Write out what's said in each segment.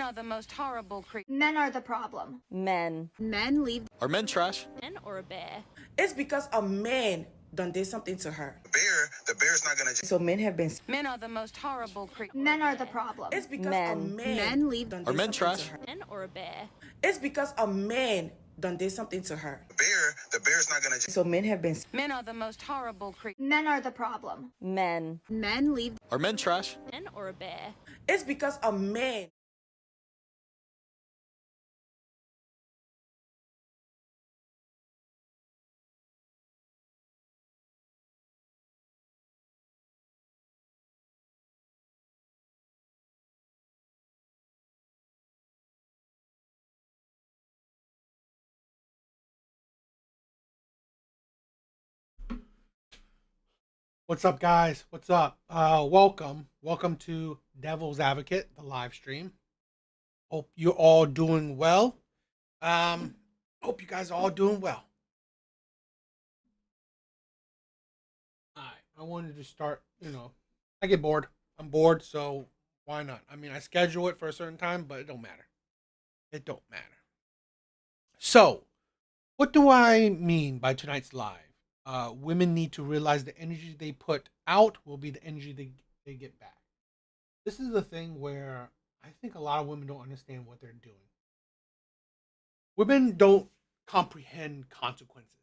are the most horrible creatures. Men are the problem. Men. Men leave. Are men trash? Men or a bear? It's because a man done did something to her. The bear's not gonna. So men have been. Men are the most horrible creatures. Men are the problem. It's because Men. a man. Men leave. done Are did men something trash? to her. Men or a bear? It's because a man done did something to her. The bear's not gonna. So men have been. Men are the most horrible creatures. Men are the problem. Men. Men leave. Are men trash? Men or a bear? It's because a man. What's up, guys? What's up? Welcome to Devil's Advocate, the live stream. Hope you're all doing well. Hope you guys are all doing well. All right, I wanted to start. I get bored. I'm bored, so why not? I mean, I schedule it for a certain time, but it don't matter. It don't matter. So, what do I mean by tonight's live? Women need to realize the energy they put out will be the energy they get back. This is the thing where I think a lot of women don't understand what they're doing. Women don't comprehend consequences.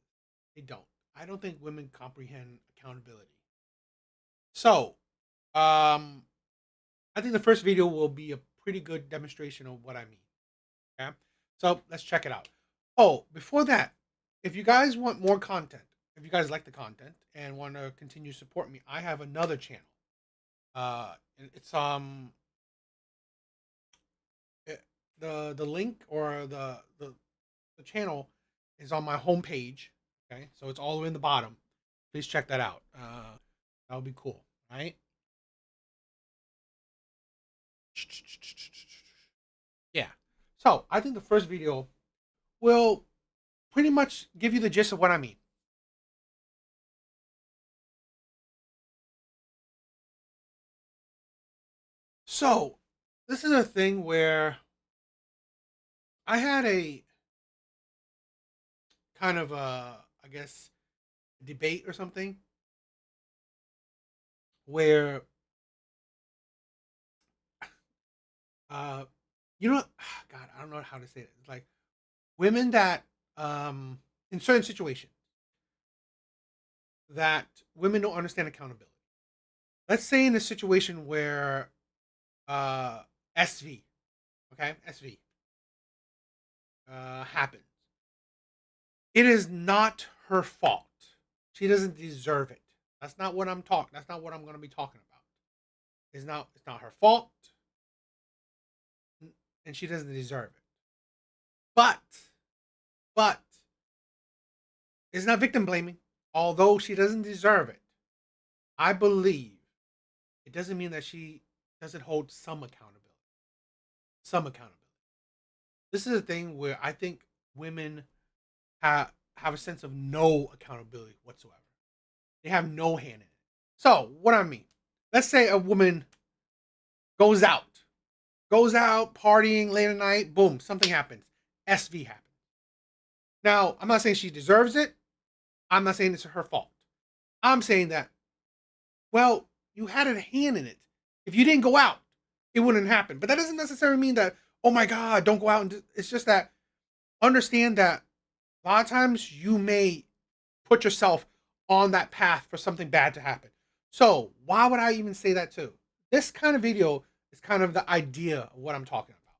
They don't. I don't think women comprehend accountability. So, I think the first video will be a pretty good demonstration of what I mean. Okay? So, let's check it out. Oh, before that, if you guys want more content, if you guys like the content and want to continue to support me, I have another channel. It's the link or the channel is on my homepage. Okay, so it's all the way in the bottom. Please check that out. That would be cool, right? Yeah. So I think the first video will pretty much give you the gist of what I mean. So, this is a thing where I had a kind of a, I guess, debate or something where, God, I don't know how to say it. It's like women that, in certain situations, that women don't understand accountability. Let's say in a situation where SV, okay, SV happens. It is not her fault. She doesn't deserve it. That's not what I'm talking. That's not what I'm going to be talking about. It's not her fault, and she doesn't deserve it. But it's not victim blaming. Although she doesn't deserve it, I believe it doesn't mean that she doesn't hold some accountability. Some accountability. This is a thing where I think women have a sense of no accountability whatsoever. They have no hand in it. So, what I mean, let's say a woman goes out partying late at night, boom, something happens. SV happens. Now, I'm not saying she deserves it. I'm not saying it's her fault. I'm saying that, well, you had a hand in it. If you didn't go out, it wouldn't happen. But that doesn't necessarily mean that, oh my God, don't go out. And it's just that, understand that a lot of times you may put yourself on that path for something bad to happen. So why would I even say that too? This kind of video is kind of the idea of what I'm talking about.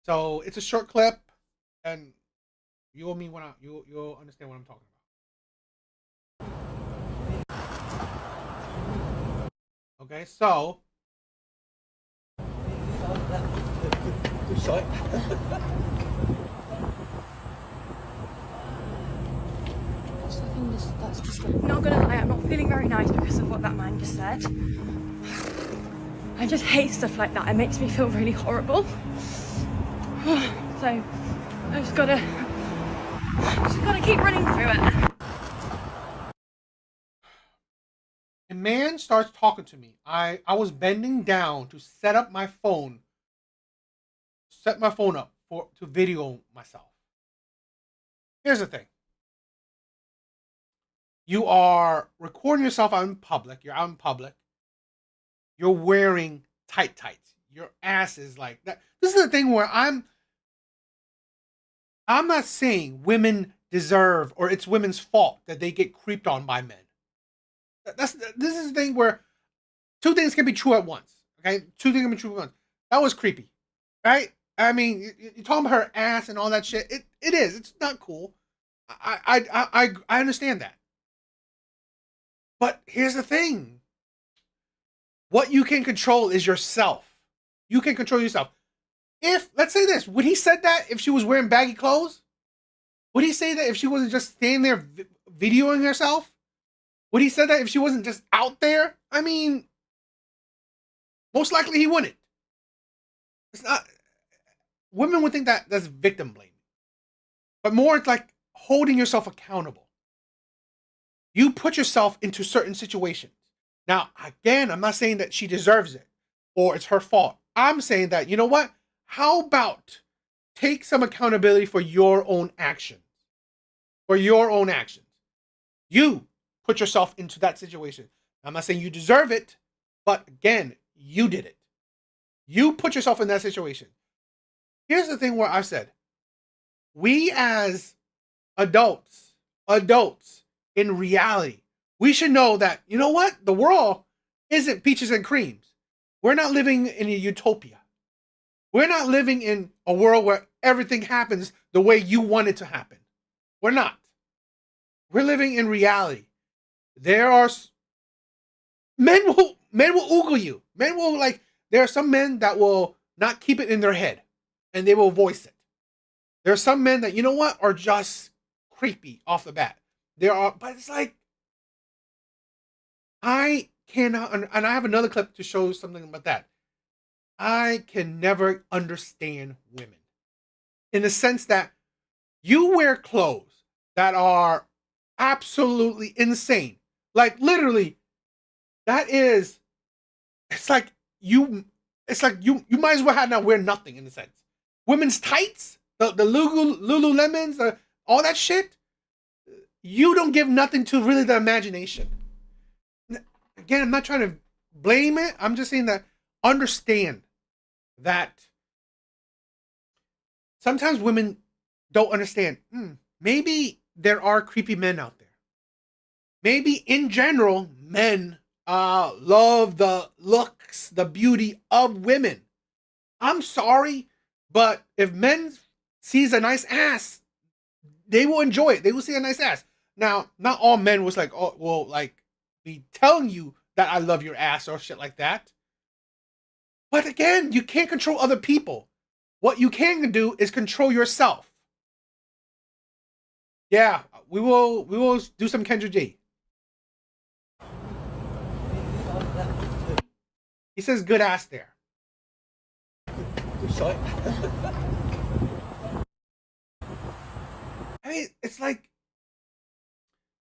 So it's a short clip, and you'll understand what I'm talking about. Okay, so Not gonna lie, I'm not feeling very nice because of what that man just said. I just hate stuff like that. It makes me feel really horrible. So I just gotta keep running through it. a man starts talking to me. I was bending down to set up my phone set my phone up to video myself. Here's the thing. You are recording yourself out in public. You're out in public. You're wearing tights. Your ass is like that. This is the thing where I'm not saying women deserve or it's women's fault that they get creeped on by men. This is the thing where two things can be true at once. Okay, two things can be true at once. That was creepy, right? I mean, you're talking about her ass and all that shit. It is. It's not cool. I understand that. But here's the thing. What you can control is yourself. You can control yourself. If, let's say this, would he said that if she was wearing baggy clothes? Would he say that if she wasn't just standing there videoing herself? Would he say that if she wasn't just out there? I mean, most likely he wouldn't. It's not. Women would think that that's victim blaming. But more it's like holding yourself accountable. You put yourself into certain situations. Now, again, I'm not saying that she deserves it or it's her fault. I'm saying that, you know what? How about take some accountability for your own actions? For your own actions. You put yourself into that situation. I'm not saying you deserve it, but again, you did it. You put yourself in that situation. Here's the thing where I've said, we as adults in reality, we should know that, you know what? The world isn't peaches and creams. We're not living in a utopia. We're not living in a world where everything happens the way you want it to happen. We're not. We're living in reality. There are men will oogle you. Men will there are some men that will not keep it in their head and they will voice it. There are some men that, you know what, are just creepy off the bat. But it's like, I cannot, and I have another clip to show something about that. I can never understand women in the sense that you wear clothes that are absolutely insane. Like literally, it's like you might as well have not wear nothing in a sense. Women's tights, the Lululemons, all that shit, you don't give nothing to really the imagination. Again, I'm not trying to blame it. I'm just saying that understand that sometimes women don't understand. Maybe there are creepy men out there. Maybe in general, men love the looks, the beauty of women. I'm sorry, but if men sees a nice ass, they will enjoy it. They will see a nice ass. Now, not all men was like, oh, well, like be telling you that I love your ass or shit like that. But again, you can't control other people. What you can do is control yourself. Yeah, we will do some Kendra G. He says good ass there. I mean, it's like,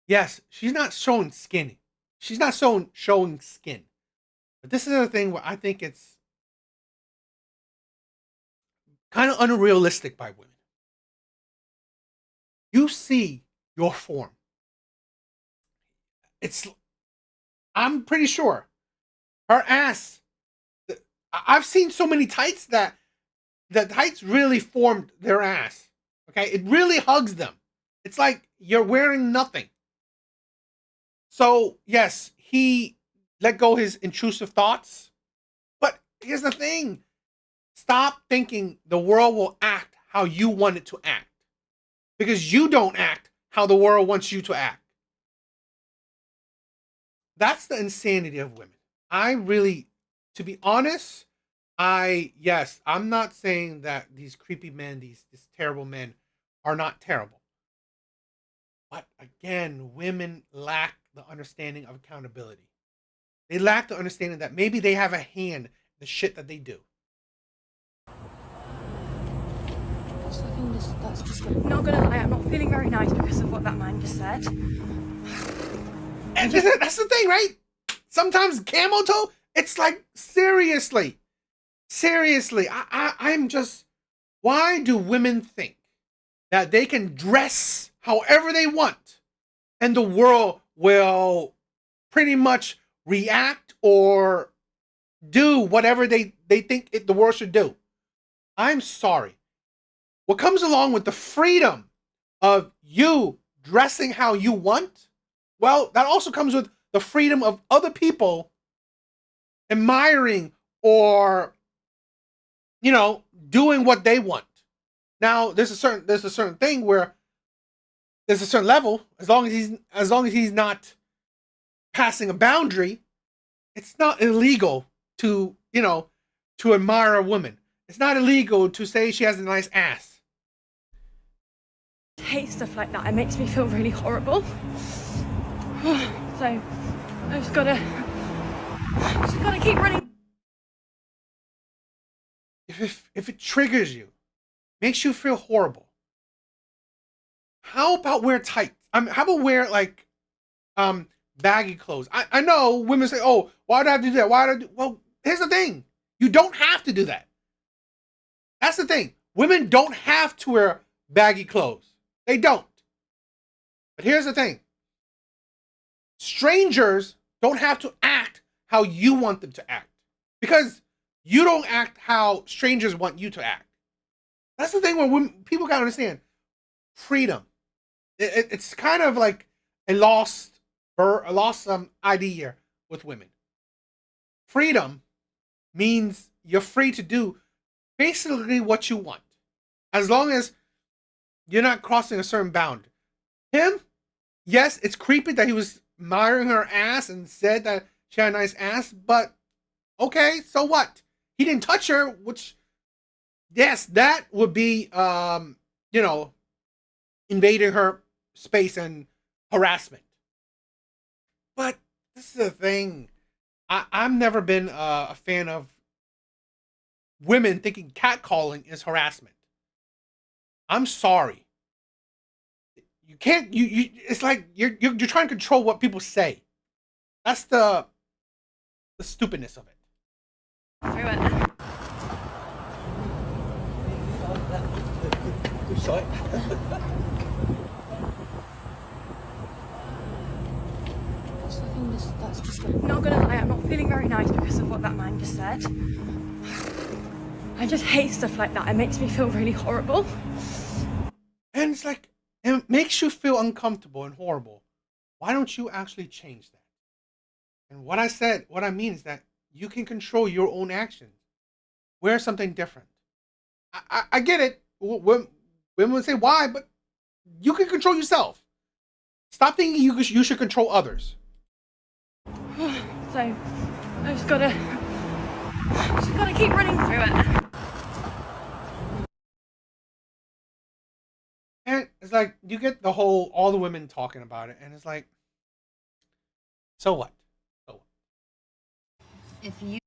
yes, she's not showing skin. She's not showing skin. But this is the thing where I think it's kind of unrealistic by women. You see your form. I'm pretty sure her ass, I've seen so many tights that the tights really formed their ass. Okay, it really hugs them. It's like you're wearing nothing. So yes, he let go his intrusive thoughts. But here's the thing. Stop thinking the world will act how you want it to act. Because you don't act how the world wants you to act. That's the insanity of women. I really, to be honest, I'm not saying that these creepy men, these terrible men are not terrible. But again, women lack the understanding of accountability. They lack the understanding that maybe they have a hand in the shit that they do. That's just not gonna lie, I'm not feeling very nice because of what that man just said. And that's the thing, right? Sometimes camel toe, it's like seriously, I'm just Why do women think that they can dress however they want and the world will pretty much react or do whatever they think the world should do? I'm sorry. What comes along with the freedom of you dressing how you want, well, that also comes with the freedom of other people admiring or, you know, doing what they want. Now, there's a certain thing where there's a certain level. As long as he's not passing a boundary, it's not illegal to, you know, to admire a woman. It's not illegal to say she has a nice ass. I hate stuff like that. It makes me feel really horrible. So I just gotta keep running. If it triggers you, makes you feel horrible, how about wear tights? How about wear like baggy clothes? I know women say, "Oh, why do I have to do that? Why do I do?" Well, here's the thing: you don't have to do that. That's the thing. Women don't have to wear baggy clothes. They don't. But here's the thing: strangers don't have to act how you want them to act, because you don't act how strangers want you to act. That's the thing where people gotta understand freedom. It's kind of like a lost idea with women. Freedom means you're free to do basically what you want, as long as you're not crossing a certain bound. Him, yes, it's creepy that he was admiring her ass and said that she had a nice ass, but okay, so what? He didn't touch her, which, yes, that would be, you know, invading her space and harassment. But this is the thing. I've never been a fan of women thinking catcalling is harassment. I'm sorry. You can't. You. It's like you're trying to control what people say. That's the stupidness of it. Through it. Not gonna lie, I'm not feeling very nice because of what that man just said. I just hate stuff like that. It makes me feel really horrible. And it's like, it makes you feel uncomfortable and horrible. Why don't you actually change that? And what I mean is that you can control your own actions. Wear something different. I get it. Women would say why, but you can control yourself. Stop thinking you should control others. So I just gotta keep running through it. And it's like you get all the women talking about it, and it's like, so what? If you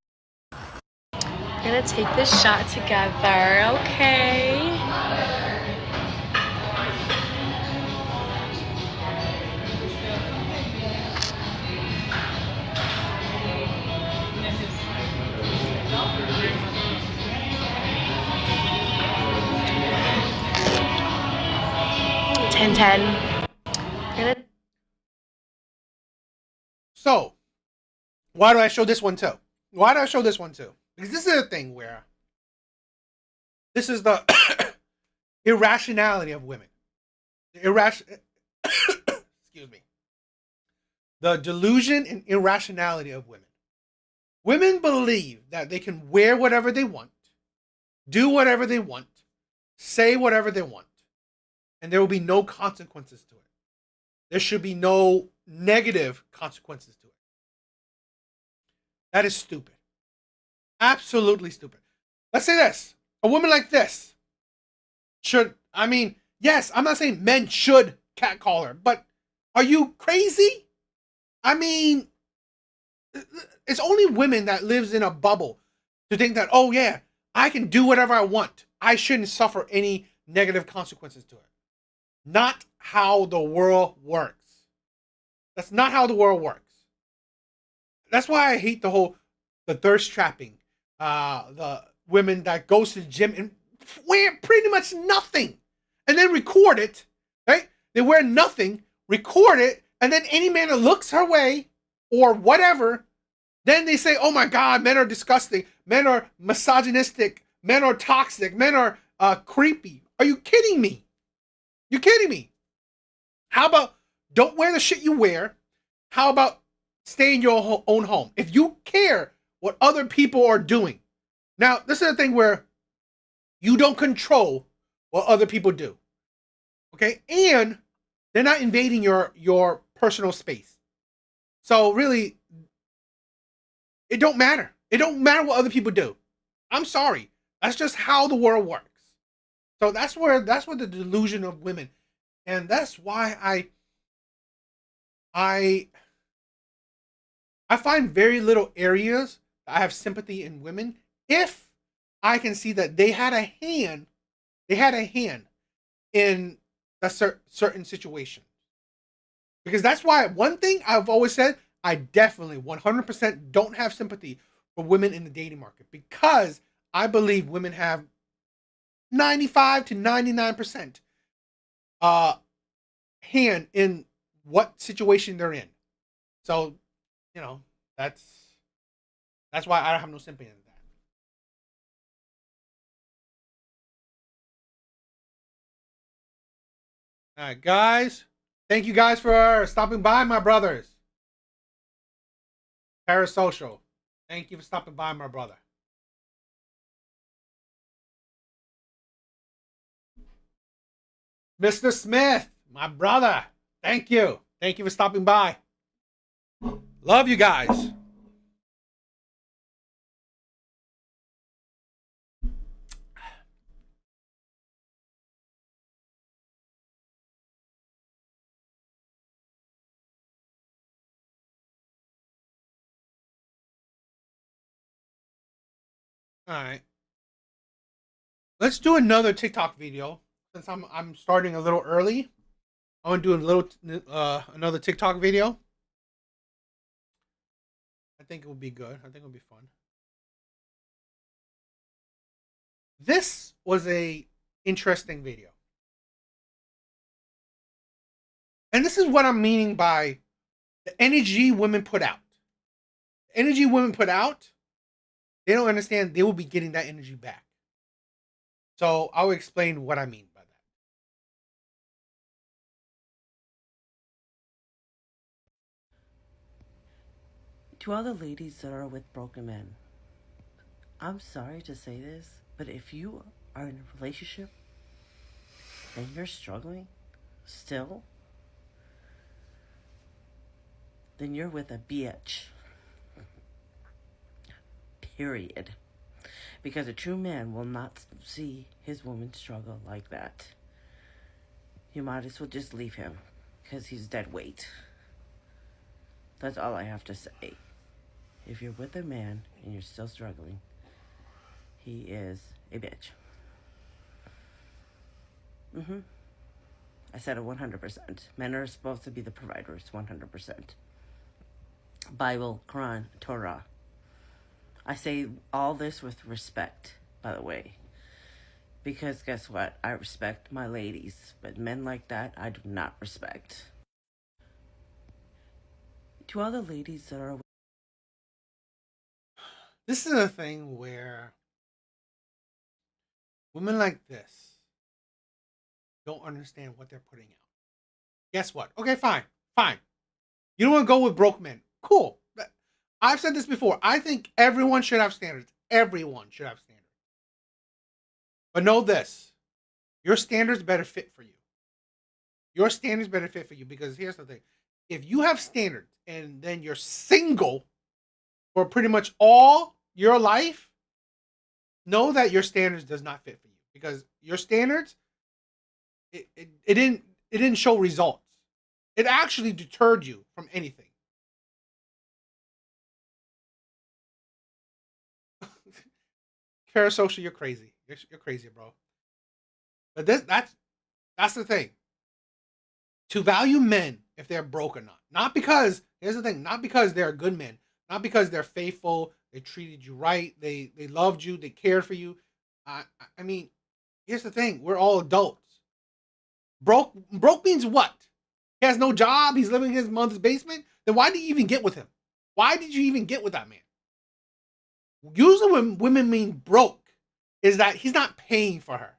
We're gonna take this shot together, okay? Ten. So, why do I show this one too? Why do I show this one too? Because this is a thing where this is the irrationality of women. Excuse me. The delusion and irrationality of women. Women believe that they can wear whatever they want, do whatever they want, say whatever they want, and there will be no consequences to it. There should be no negative consequences to it. That is stupid. Absolutely stupid. Let's say this. A woman like this should, yes, I'm not saying men should catcall her, but are you crazy? It's only women that lives in a bubble to think that, oh yeah, I can do whatever I want. I shouldn't suffer any negative consequences to it. Not how the world works. That's not how the world works. That's why I hate the thirst trapping. The women that goes to the gym, and wear pretty much nothing and then record it, right? They wear nothing, record it, and then any man that looks her way or whatever, then they say, oh my God, men are disgusting. Men are misogynistic. Men are toxic. Men are creepy. Are you kidding me? You kidding me? How about don't wear the shit you wear? How about stay in your own home? If you care what other people are doing. Now, this is the thing where you don't control what other people do. Okay? And they're not invading your personal space. So really, it don't matter. It don't matter what other people do. I'm sorry. That's just how the world works. So that's where the delusion of women. And that's why I find very little areas I have sympathy in women if I can see that they had a hand in a certain situation. Because that's why one thing I've always said, I definitely 100% don't have sympathy for women in the dating market, because I believe women have 95 to 99% hand in what situation they're in. So, you know, that's why I don't have no sympathy in that. All right, guys. Thank you guys for stopping by, my brothers. Parasocial. Thank you for stopping by, my brother. Mr. Smith, my brother. Thank you. Thank you for stopping by. Love you guys. All right. Let's do another TikTok video. Since I'm starting a little early, I want to do another TikTok video. I think it will be good. I think it will be fun. This was a interesting video. And this is what I'm meaning by the energy women put out. The energy women put out, they don't understand they will be getting that energy back. So I'll explain what I mean by that. To all the ladies that are with broken men, I'm sorry to say this, but if you are in a relationship and you're struggling still, then you're with a bitch. Period. Because a true man will not see his woman struggle like that. You might as well just leave him, because he's dead weight. That's all I have to say. If you're with a man and you're still struggling, he is a bitch. I said it 100%. Men are supposed to be the providers, 100%. Bible, Quran, Torah. I say all this with respect, by the way. Because guess what? I respect my ladies, but men like that, I do not respect. To all the ladies that are... This is a thing where women like this don't understand what they're putting out. Guess what? Okay, fine. You don't want to go with broke men. Cool. I've said this before. I think everyone should have standards. Everyone should have standards. But know this. Your standards better fit for you. Your standards better fit for you, because here's the thing. If you have standards and then you're single for pretty much all your life, know that your standards does not fit for you, because your standards, it didn't show results. It actually deterred you from anything. Parasocial, you're crazy. You're crazy, bro. But that's the thing. To value men if they're broke or not. Not because, here's the thing, not because they're good men. Not because they're faithful, they treated you right, they loved you, they cared for you. I mean, here's the thing: we're all adults. Broke means what? He has no job. He's living in his mother's basement. Then why did you even get with him? Why did you even get with that man? Usually when women mean broke is that he's not paying for her.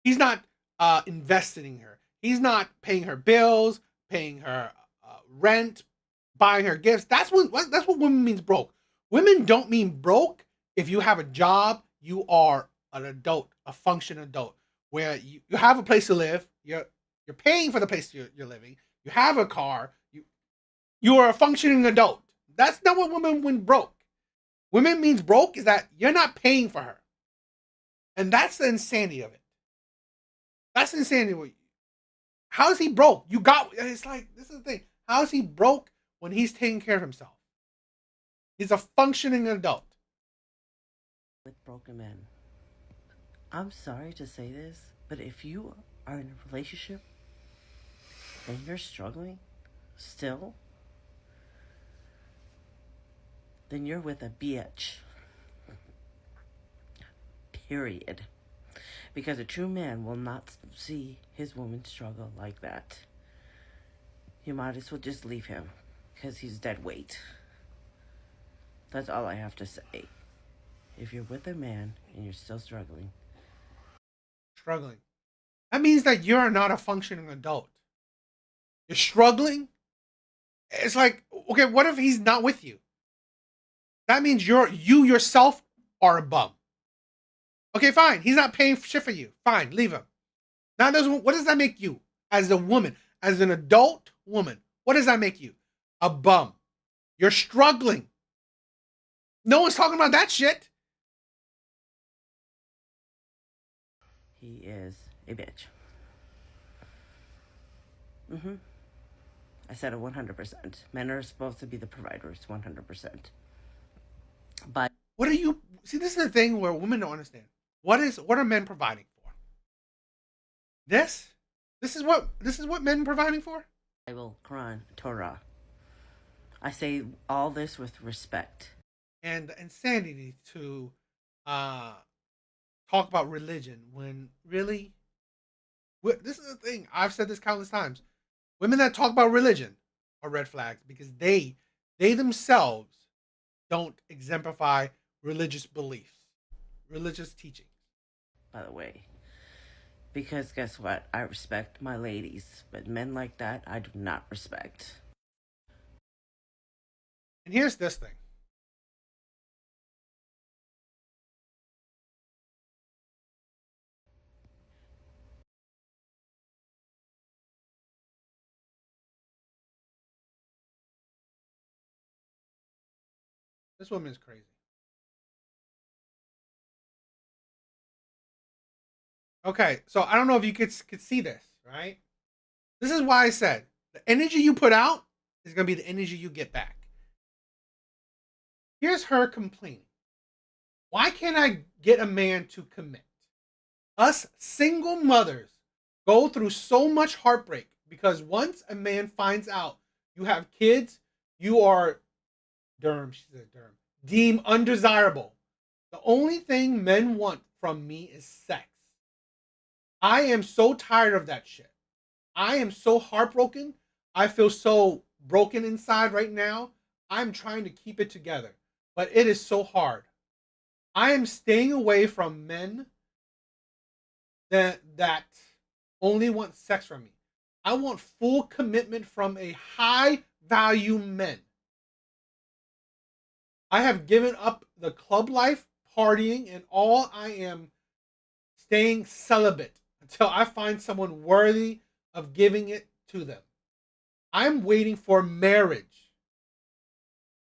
He's not investing in her. He's not paying her bills, paying her rent, buying her gifts. That's what women means broke. Women don't mean broke if you have a job, you are an adult, a functioning adult, where you have a place to live, you're paying for the place you're living, you have a car, you are a functioning adult. That's not what women mean broke. Women means broke is that you're not paying for her. And that's the insanity of it. That's the insanity. How is he broke? It's like, this is the thing. How is he broke when he's taking care of himself? He's a functioning adult. With broken men. I'm sorry to say this, but if you are in a relationship and you're struggling still, then you're with a bitch. Period. Because a true man will not see his woman struggle like that. You might as well just leave him, because he's dead weight. That's all I have to say. If you're with a man and you're still struggling. That means that you're not a functioning adult. You're struggling. It's like, okay, what if he's not with you? That means you yourself are a bum. Okay, fine. He's not paying shit for you. Fine, leave him. Now, what does that make you as a woman, as an adult woman? What does that make you? A bum. You're struggling. No one's talking about that shit. He is a bitch. I said it 100%. Men are supposed to be the providers, 100%. But what are you? See, this is the thing where women don't understand. What are men providing for? This is what men providing for? Bible, Quran, Torah. I say all this with respect. And the insanity to talk about religion when really, this is the thing. I've said this countless times. Women that talk about religion are red flags because they themselves don't exemplify religious beliefs, religious teachings. By the way, because guess what? I respect my ladies, but men like that, I do not respect. And here's this thing. This woman's crazy. Okay, so I don't know if you could see this, right? This is why I said the energy you put out is going to be the energy you get back. Here's her complaining. Why can't I get a man to commit? Us single mothers go through so much heartbreak because once a man finds out you have kids, you are deemed undesirable. The only thing men want from me is sex. I am so tired of that shit. I am so heartbroken. I feel so broken inside right now. I'm trying to keep it together, but it is so hard. I am staying away from men that only want sex from me. I want full commitment from a high value man. I have given up the club life, partying, and all. I am staying celibate until I find someone worthy of giving it to them. I'm waiting for marriage.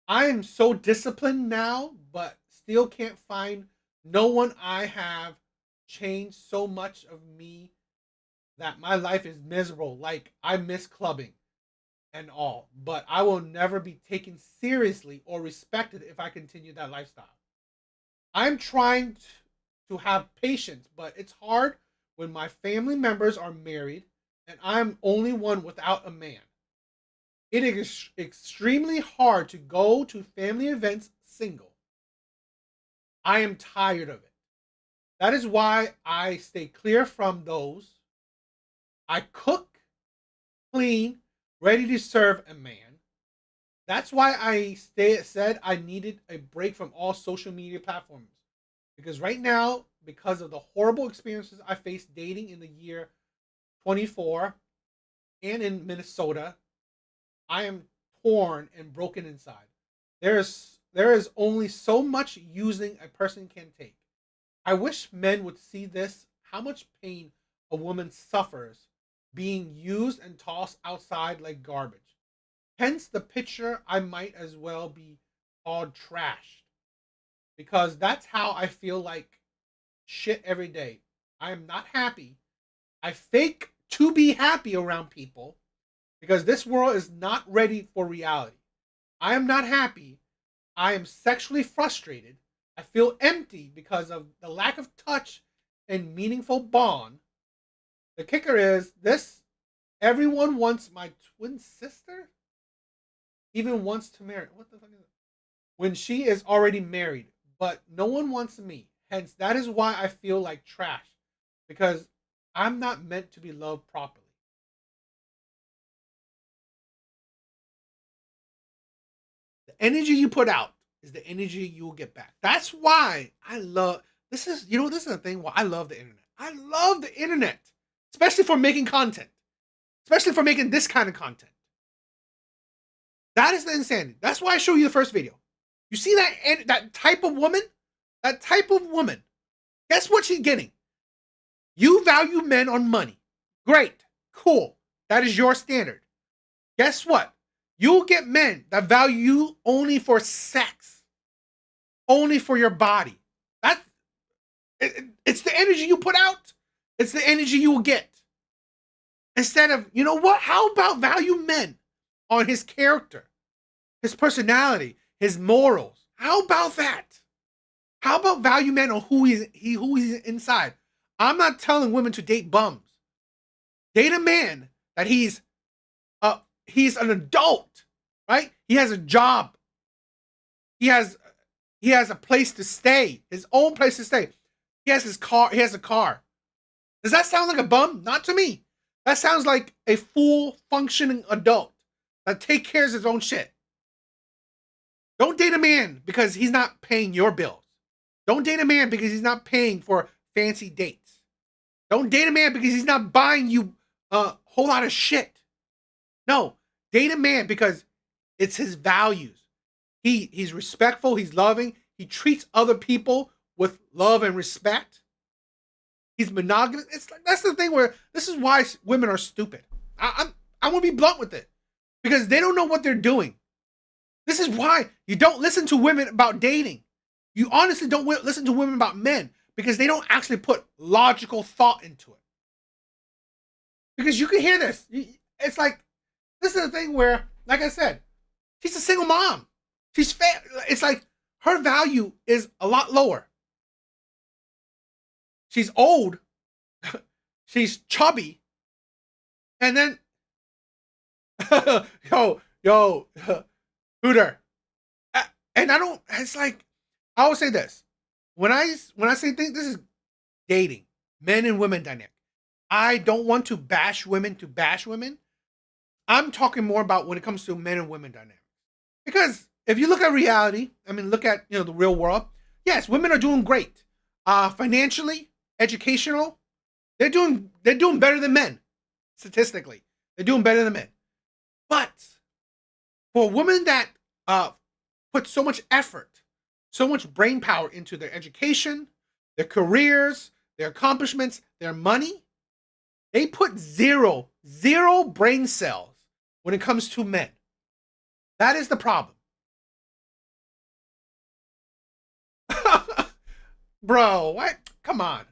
I am so disciplined now, but still can't find no one. I have changed so much of me that my life is miserable. Like, I miss clubbing and all, but I will never be taken seriously or respected if I continue that lifestyle. I'm trying to have patience, but it's hard when my family members are married and I'm only one without a man. It is extremely hard to go to family events single. I am tired of it. That is why I stay clear from those. I cook, clean, ready to serve a man. That's why I said I needed a break from all social media platforms. Because right now, because of the horrible experiences I faced dating in the year 24 and in Minnesota, I am torn and broken inside. There is only so much using a person can take. I wish men would see this, how much pain a woman suffers being used and tossed outside like garbage. Hence the picture I might as well be called trashed. Because that's how I feel like shit every day. I am not happy. I fake to be happy around people because this world is not ready for reality. I am not happy. I am sexually frustrated. I feel empty because of the lack of touch and meaningful bond. The kicker is this: everyone wants my twin sister, even wants to marry. What the fuck is it? When she is already married, but no one wants me. Hence, that is why I feel like trash, because I'm not meant to be loved properly. The energy you put out is the energy you will get back. That's why I love this. Is this is the thing why I love the internet. I love the internet, especially for making content, especially for making this kind of content. That is the insanity. That's why I show you the first video. You see that type of woman? That type of woman. Guess what she's getting? You value men on money. Great. Cool. That is your standard. Guess what? You'll get men that value you only for sex. Only for your body. It's the energy you put out. It's the energy you will get. Instead of, you know what? How about value men on his character, his personality, his morals? How about that? How about value men on who he's inside? I'm not telling women to date bums. Date a man that he's an adult, right? He has a job. He has a place to stay, his own place to stay. He has his car. He has a car. Does that sound like a bum? Not to me. That sounds like a full functioning adult that takes care of his own shit. Don't date a man because he's not paying your bills. Don't date a man because he's not paying for fancy dates. Don't date a man because he's not buying you a whole lot of shit. No, date a man because it's his values. He's respectful, he's loving, he treats other people with love and respect. He's monogamous. It's like that's the thing where this is why women are stupid. I'm gonna be blunt with it. Because they don't know what they're doing. This is why you don't listen to women about dating. You honestly don't listen to women about men because they don't actually put logical thought into it. Because you can hear this. It's like, this is the thing where, like I said, she's a single mom. It's like her value is a lot lower. She's old. She's chubby. And then, yo, Hooter. And it's like, I will say this. When I say things, this is dating, men and women dynamic. I don't want to bash women to bash women. I'm talking more about when it comes to men and women dynamics. Because if you look at reality, look at the real world. Yes, women are doing great. Financially, educational, they're doing better than men. Statistically, they're doing better than men. But for women that put so much effort, so much brain power into their education, their careers, their accomplishments, their money, they put zero brain cells when it comes to men. That is the problem. Bro, what? Come on.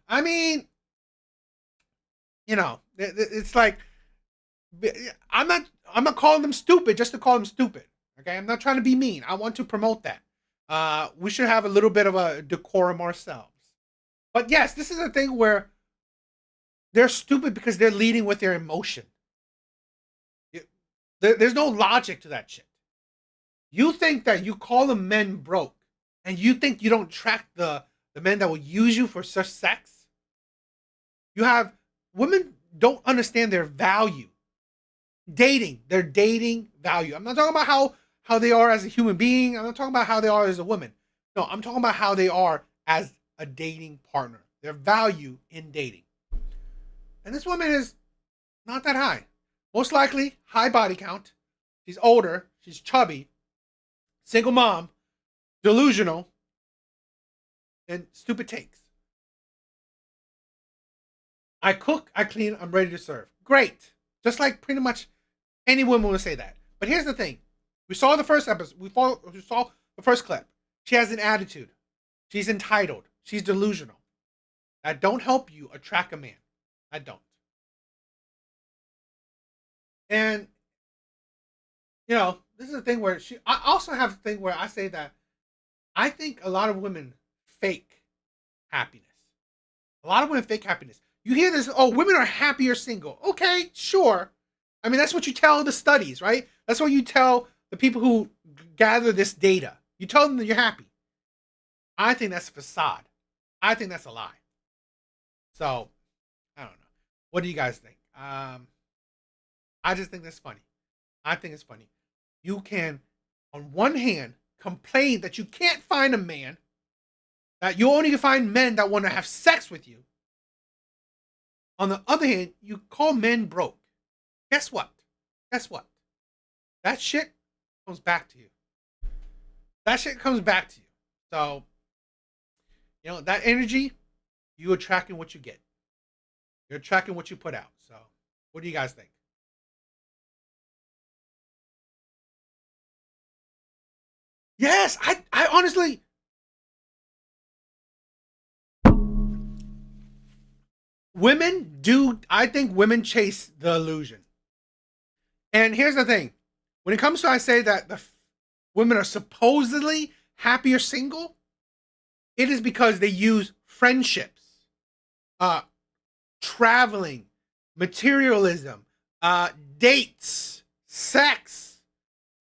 It's like, I'm not calling them stupid just to call them stupid. Okay, I'm not trying to be mean. I want to promote that. We should have a little bit of a decorum ourselves. But yes, this is a thing where they're stupid because they're leading with their emotion. There's no logic to that shit. You think that you call them men broke, and you think you don't track the the men that will use you for such sex. You have women don't understand their value. Their dating value. I'm not talking about how they are as a human being. I'm not talking about how they are as a woman. No, I'm talking about how they are as a dating partner. Their value in dating. And this woman is not that high. Most likely, high body count. She's older. She's chubby. Single mom. Delusional. And stupid takes. I cook, I clean, I'm ready to serve. Great. Just like pretty much any woman will say that. But here's the thing. We saw the first episode. We saw the first clip. She has an attitude. She's entitled. She's delusional. That don't help you attract a man. I don't. And, you know, this is the thing where I also have a thing where I say that I think a lot of women fake happiness. A lot of women fake happiness. You hear this, oh, women are happier single. Okay, sure. I mean, that's what you tell the studies, right? That's what you tell the people who gather this data. You tell them that you're happy. I think that's a facade. I think that's a lie. So, I don't know. What do you guys think? I just think that's funny. I think it's funny. You can, on one hand, complain that you can't find a man, that you only can find men that want to have sex with you. On the other hand, you call men broke. Guess what? Guess what? That shit comes back to you. That shit comes back to you. So, you know, that energy, you attracting what you get. You're attracting what you put out. So, what do you guys think? Yes, I honestly... I think women chase the illusion. And here's the thing. When it comes to, I say that the women are supposedly happier single, it is because they use friendships, traveling, materialism, dates, sex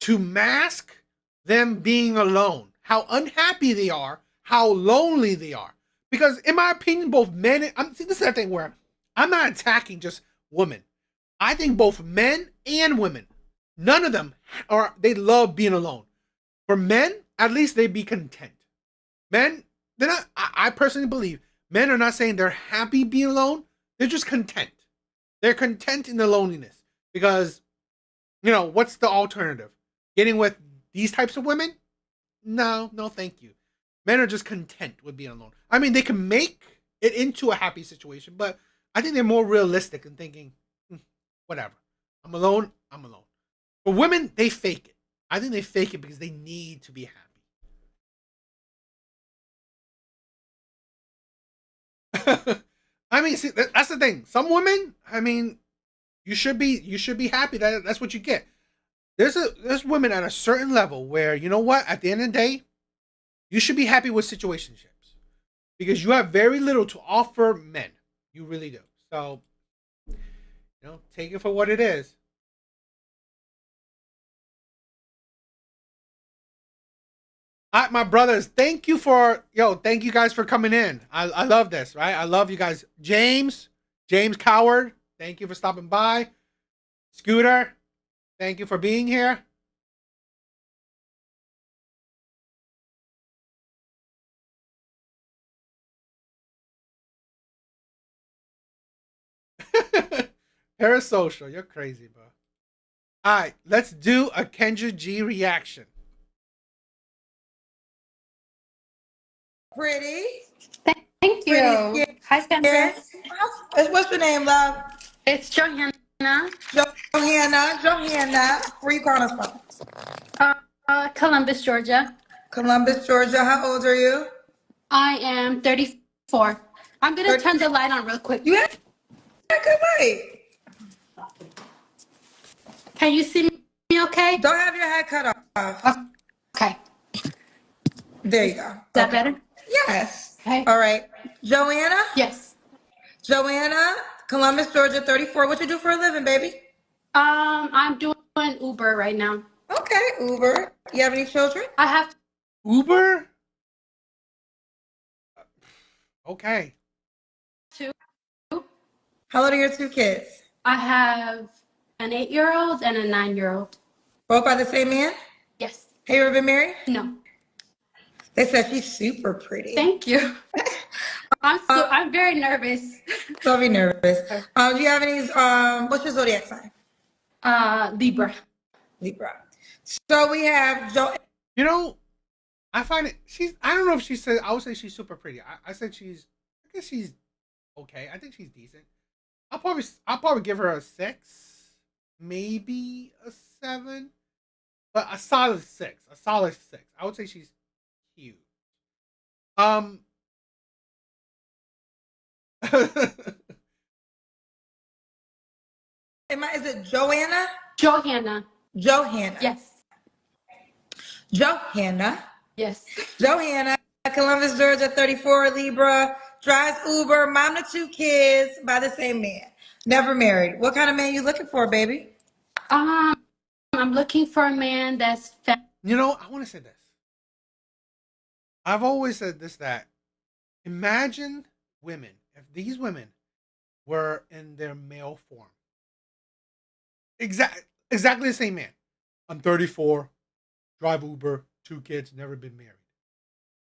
to mask them being alone, how unhappy they are, how lonely they are. Because in my opinion, both men, see, this is the thing where I'm not attacking just women. I think both men and women, none of them they love being alone. For men, at least they be content. Men, they're not, I personally believe, men are not saying they're happy being alone. They're just content. They're content in the loneliness. Because, you know, what's the alternative? Getting with these types of women? No, thank you. Men are just content with being alone. I mean, they can make it into a happy situation, but I think they're more realistic in thinking, whatever. I'm alone. For women, they fake it. I think they fake it because they need to be happy. I mean, see, that's the thing. Some women, I mean, you should be happy that that's what you get. There's women at a certain level where, you know what, at the end of the day, you should be happy with situationships because you have very little to offer men. You really do. So, you know, take it for what it is. All right, my brothers, thank you guys for coming in. I love this, right? I love you guys. James Coward, thank you for stopping by. Scooter, thank you for being here. Parasocial, you're crazy, bro. All right, let's do a Kendra G reaction. Pretty. Thank you. Pretty. Hi, Sandra. Yes. What's your name, love? It's Johanna. Johanna. Where you calling us from? Columbus, Georgia. Columbus, Georgia. How old are you? I am 34. I'm going to turn the light on real quick. You have a good light. Can you see me okay? Don't have your head cut off. Okay. There you go. Is that better? Yes. Okay. All right. Joanna? Yes. Joanna, Columbus, Georgia, 34. What you do for a living, baby? I'm doing Uber right now. Okay, Uber. You have any children? I have Uber? Okay. 2. How old are your 2 kids? I have an 8-year-old and a 9-year-old. Both by the same man? Yes. Have you ever been married? No. They said she's super pretty. Thank you. I'm very nervous. Don't be nervous. Do you have any, what's your zodiac sign? Libra. Libra. So we have Joe. You know, I find it. I don't know if she said. I would say she's super pretty. I said she's. I guess she's okay. I think she's decent. I'll probably give her a 6, maybe a 7, but a solid 6. A solid 6. I would say she's cute. Is it Joanna? Johanna. Johanna. Yes. Johanna. Yes. Johanna, Columbus, Georgia, 34, Libra, drives Uber, mom to 2 kids by the same man. Never married. What kind of man you looking for, baby? I'm looking for a man that's You know, I want to say this. I've always said this, that imagine women, if these women were in their male form. Exactly the same man. I'm 34, drive Uber, 2 kids, never been married.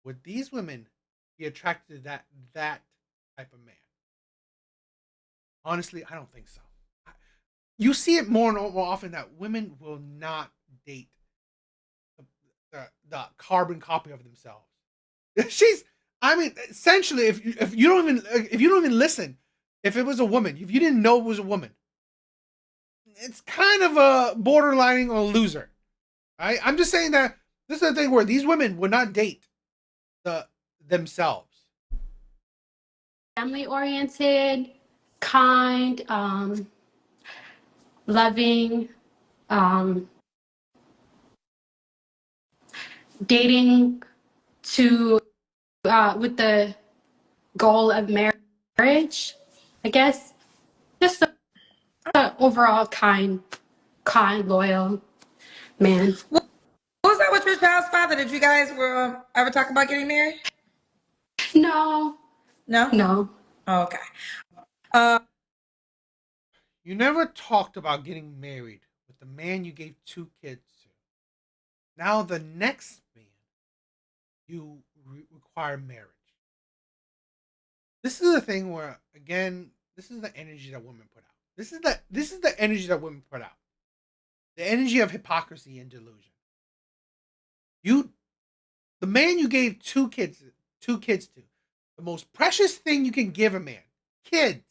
Would these women be attracted to that type of man? Honestly, I don't think so. You see it more and more often that women will not date the carbon copy of themselves. Essentially, if you don't even listen, if it was a woman, if you didn't know it was a woman, it's kind of a borderlining or a loser. Right? I'm just saying that this is the thing where these women would not date themselves. family oriented, kind, loving, dating to with the goal of marriage, I guess. Just a overall kind, loyal man. Was that with your child's father? Did you guys ever talk about getting married? No. No? No. Oh, okay. You never talked about getting married with the man you gave 2 kids to. Now the next man, you require marriage. This is the thing where, again, this is the energy that women put out. This is the energy that women put out. The energy of hypocrisy and delusion. The man you gave 2 kids to, the most precious thing you can give a man, kids,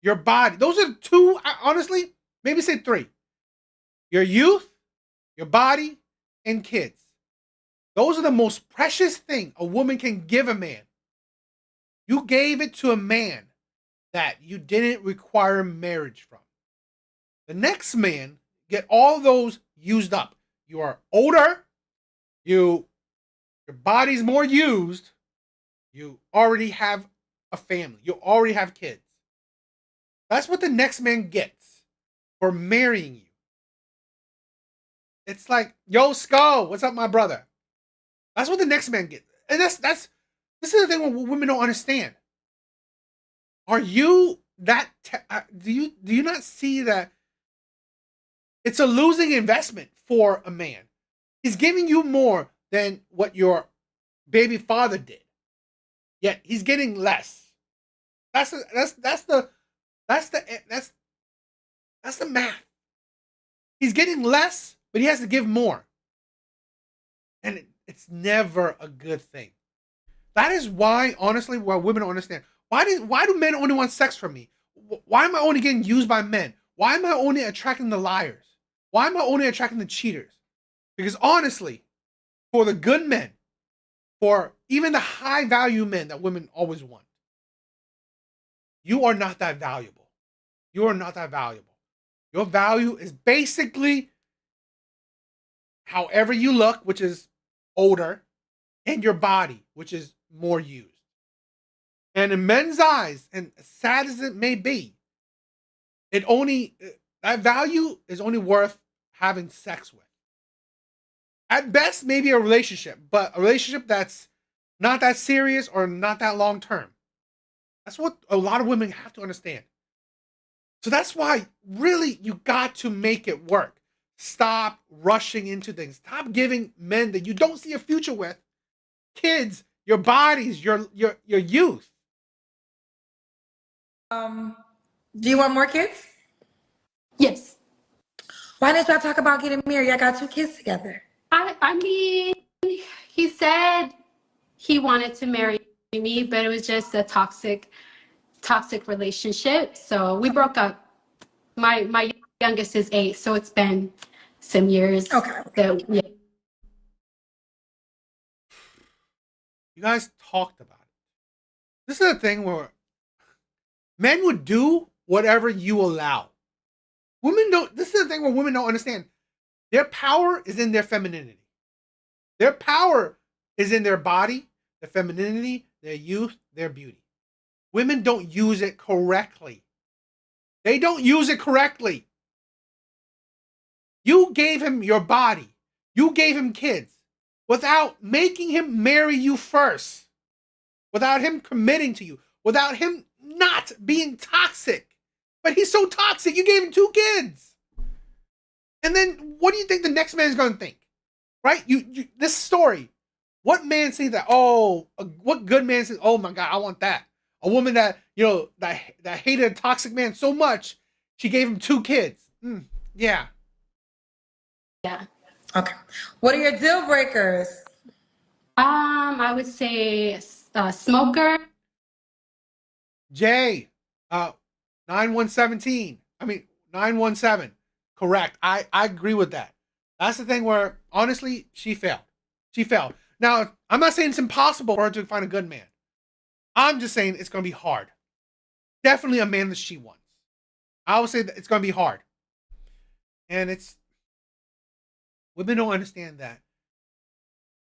your body. Those are 2, honestly, maybe say 3. Your youth, your body, and kids. Those are the most precious thing a woman can give a man. You gave it to a man that you didn't require marriage from. The next man get all those used up. You are older. Your body's more used. You already have a family. You already have kids. That's what the next man gets for marrying you. It's like, yo, Skull, what's up, my brother? That's what the next man gets. And this is the thing what women don't understand. Are you that do you not see that it's a losing investment for a man? He's giving you more than what your baby father did. Yet he's getting less. That's the math. He's getting less, but he has to give more. And it's never a good thing. That is why, honestly, why women don't understand. Why do men only want sex from me? Why am I only getting used by men? Why am I only attracting the liars? Why am I only attracting the cheaters? Because honestly, for the good men, for even the high value men that women always want, you are not that valuable. You are not that valuable. Your value is basically however you look, which is older, and your body, which is more used. And in men's eyes, and as sad as it may be, that value is only worth having sex with. At best, maybe a relationship, but a relationship that's not that serious or not that long term. That's what a lot of women have to understand. So that's why, really, you got to make it work. Stop rushing into things. Stop giving men that you don't see a future with kids, your bodies, your youth. Do you want more kids? Yes. Why didn't y'all talk about getting married? Y'all got 2 kids together. I mean, he said he wanted to marry me, but it was just a toxic relationship. So we broke up. My youngest is 8, so it's been some years. Okay. So, yeah. You guys talked about it. This is a thing where men would do whatever you allow. Women don't. This is the thing where women don't understand. Their power is in their femininity. Their power is in their body, their femininity, their youth, their beauty. Women don't use it correctly. They don't use it correctly. You gave him your body. You gave him kids without making him marry you first, without him committing to you, without him not being toxic. But he's so toxic, you gave him 2 kids. And then what do you think the next man is going to think? Right? You this story. What man sees that? Oh, what good man says, oh my God, I want that. A woman that, that hated a toxic man so much, she gave him 2 kids. Yeah. Yeah. Okay. What are your deal breakers? I would say smoker. Jay, 9117. I mean, 917. Correct. I agree with that. That's the thing where, honestly, she failed. She failed. Now, I'm not saying it's impossible for her to find a good man. I'm just saying it's going to be hard. Definitely a man that she wants. I would say that it's going to be hard. And women don't understand that.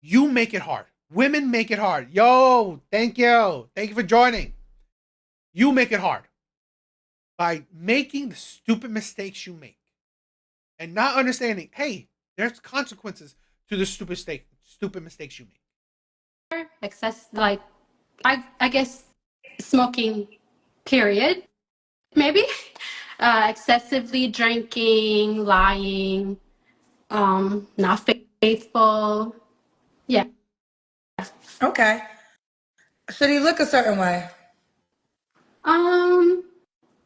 You make it hard. Women make it hard. Yo, thank you. Thank you for joining. You make it hard by making the stupid mistakes you make and not understanding, hey, there's consequences to the stupid mistakes you make. Excess, like, I guess smoking, period. Maybe. Excessively drinking, lying, not faithful. Yeah. Okay. Should he look a certain way?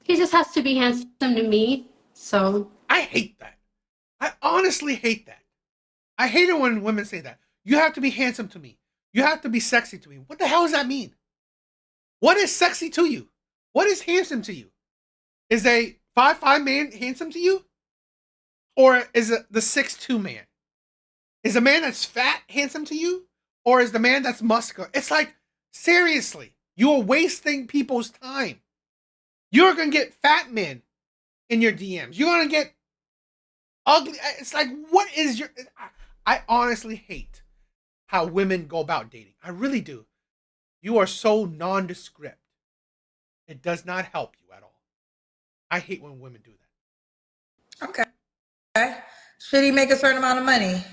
He just has to be handsome to me. So I hate that. I honestly hate that. I hate it when women say that. You have to be handsome to me. You have to be sexy to me. What the hell does that mean? What is sexy to you? What is handsome to you? Is a 5'5" man handsome to you? Or is it the 6'2" man? Is a man that's fat handsome to you? Or is the man that's muscular? It's like, seriously, you are wasting people's time. You're going to get fat men in your DMs. You're going to get ugly. It's like, what is your... I honestly hate how women go about dating. I really do. You are so nondescript. It does not help you at all. I hate when women do that. Okay. Should he make a certain amount of money?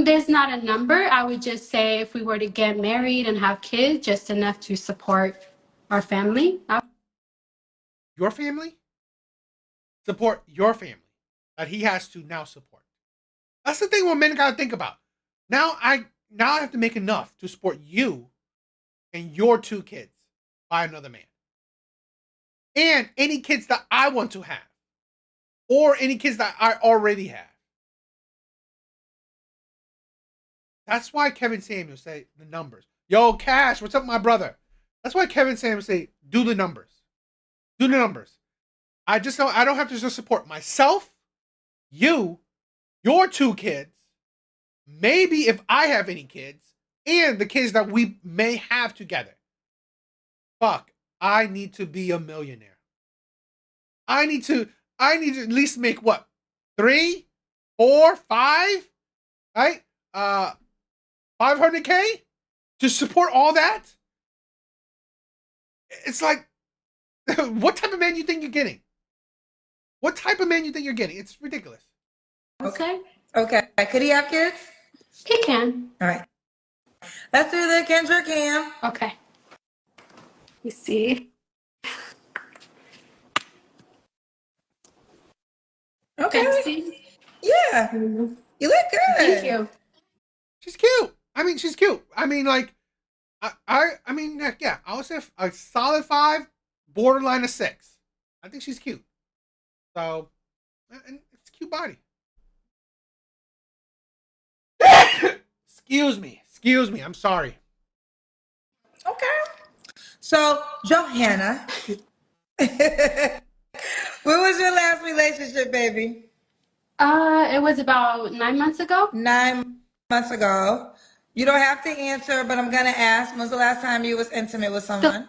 there's not a number. I would just say if we were to get married and have kids, just enough to support our family. Your family? Support your family that he has to now support. That's the thing what men gotta think about. Now I have to make enough to support you and your 2 kids by another man. And any kids that I want to have. Or any kids that I already have. That's why Kevin Samuels say the numbers. Yo, Cash, what's up, my brother? That's why Kevin Samuels say, do the numbers. Do the numbers. I don't have to just support myself, you, your 2 kids, maybe if I have any kids, and the kids that we may have together. Fuck, I need to be a millionaire. I need to at least make what? 3, 4, 5? Right? 500K to support all that? It's like, what type of man you think you're getting? What type of man you think you're getting? It's ridiculous. Okay. Okay. Could he have kids? He can. All right. Let's do the Kendra Cam. Okay. You see. Okay. Can you see? Yeah. Mhm. You look good. Thank you. She's cute. I mean, she's cute. I mean, like, I mean, heck, yeah, I would say a solid 5, borderline a 6. I think she's cute. So, and it's a cute body. Excuse me. I'm sorry. Okay. So, Johanna, when was your last relationship, baby? It was about 9 months ago. 9 months ago. You don't have to answer, but I'm gonna ask. When's the last time you was intimate with someone?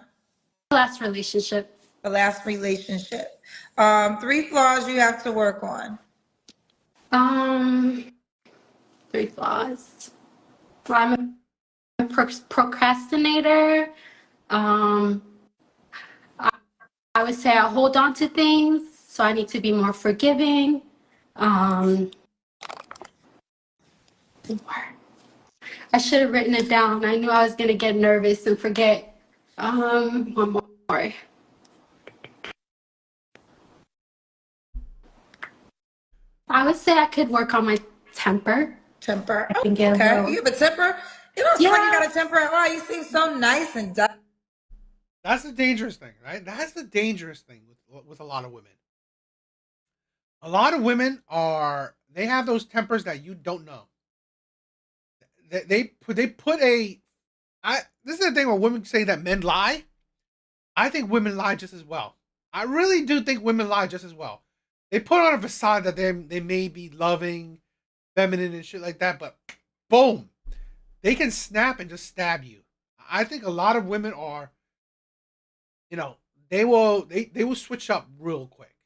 Last relationship. The last relationship. 3 flaws you have to work on. 3 flaws. Well, I'm a procrastinator. I would say I hold on to things, so I need to be more forgiving. I should have written it down. I knew I was gonna get nervous and forget. One more. I would say I could work on my temper. Temper. I can get a Okay. little- You have a temper? You don't seem like you Yeah. got a temper at all. You seem so nice and That's the dangerous thing, right? That's the dangerous thing with a lot of women. A lot of women they have those tempers that you don't know. They put a this is the thing where women say that men lie. I think women lie just as well. I really do think women lie just as well. They put on a facade that they may be loving, feminine and shit like that, but boom, they can snap and just stab you. I think a lot of women are, they will switch up real quick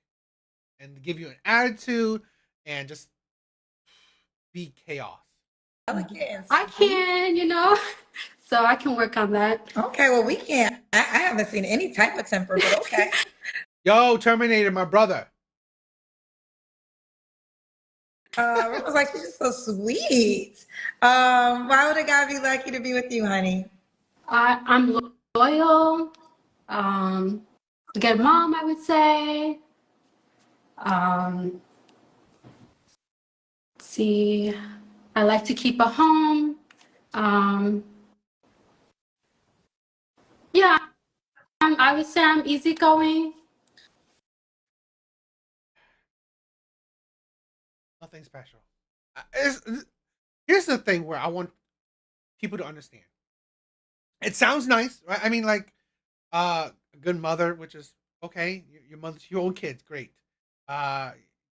and give you an attitude and just be chaos. delicate. I can, so I can work on that. Okay, well, we can't. I haven't seen any type of temper, but okay. Yo, Terminator, my brother. It was like, she's just so sweet. Why would a guy be lucky to be with you, honey? I'm loyal. A good mom, I would say. Let's see, I like to keep a home. Yeah, I would say I'm easygoing. Nothing special. Here's the thing where I want people to understand. It sounds nice, right? I mean, like, a good mother, which is okay. Your mother's your own kids, great. You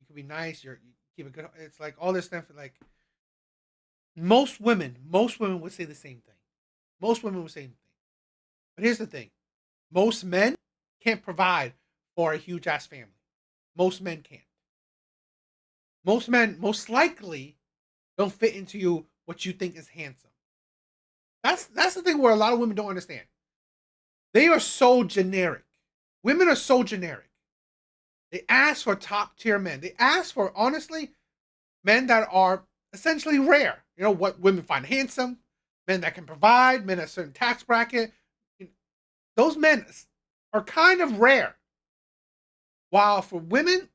can be nice. You keep a good. It's like all this stuff. Like most women would say the same thing. Most women would say the same thing. But here's the thing: most men can't provide for a huge ass family. Most men can't. Most men, most likely, don't fit into what you think is handsome. That's the thing where a lot of women don't understand. They are so generic. Women are so generic. They ask for top tier men. They ask for, honestly, men that are essentially rare. You know what women find handsome, men that can provide, men at a certain tax bracket. Those men are kind of rare. While for women,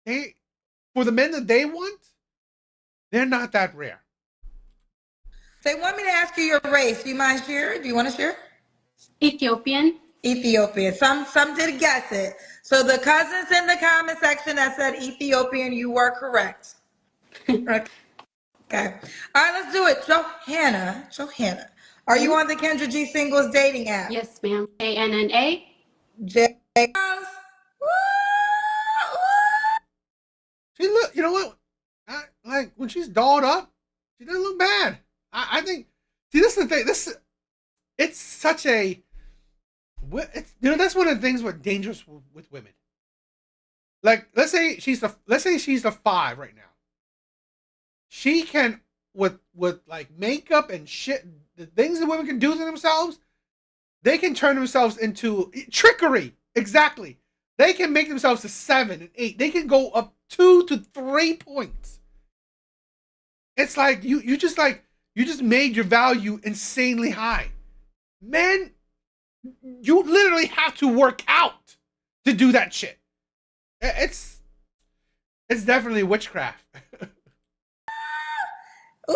for the men that they want, they're not that rare. They want me to ask you your race. Do you mind sharing? Do you want to share? Ethiopian. Ethiopian. Some did guess it. So the cousins in the comment section that said Ethiopian, you were correct. Okay. All right, let's do it. Johanna, are you on the Kendra G Singles dating app? Yes, ma'am. ANNA. J- She look, you know what? Like when she's dolled up, she doesn't look bad. I think. See, this is the thing. It's such a. It's that's one of the things what's dangerous with women. Like let's say she's a 5 right now. She can with like makeup and shit, the things that women can do to themselves, they can turn themselves into trickery. Exactly. They can make themselves a 7 and 8. They can go up 2 to 3 points. It's like you just like You just made your value insanely high. Men, you literally have to work out to do that shit. It's definitely witchcraft. Ooh,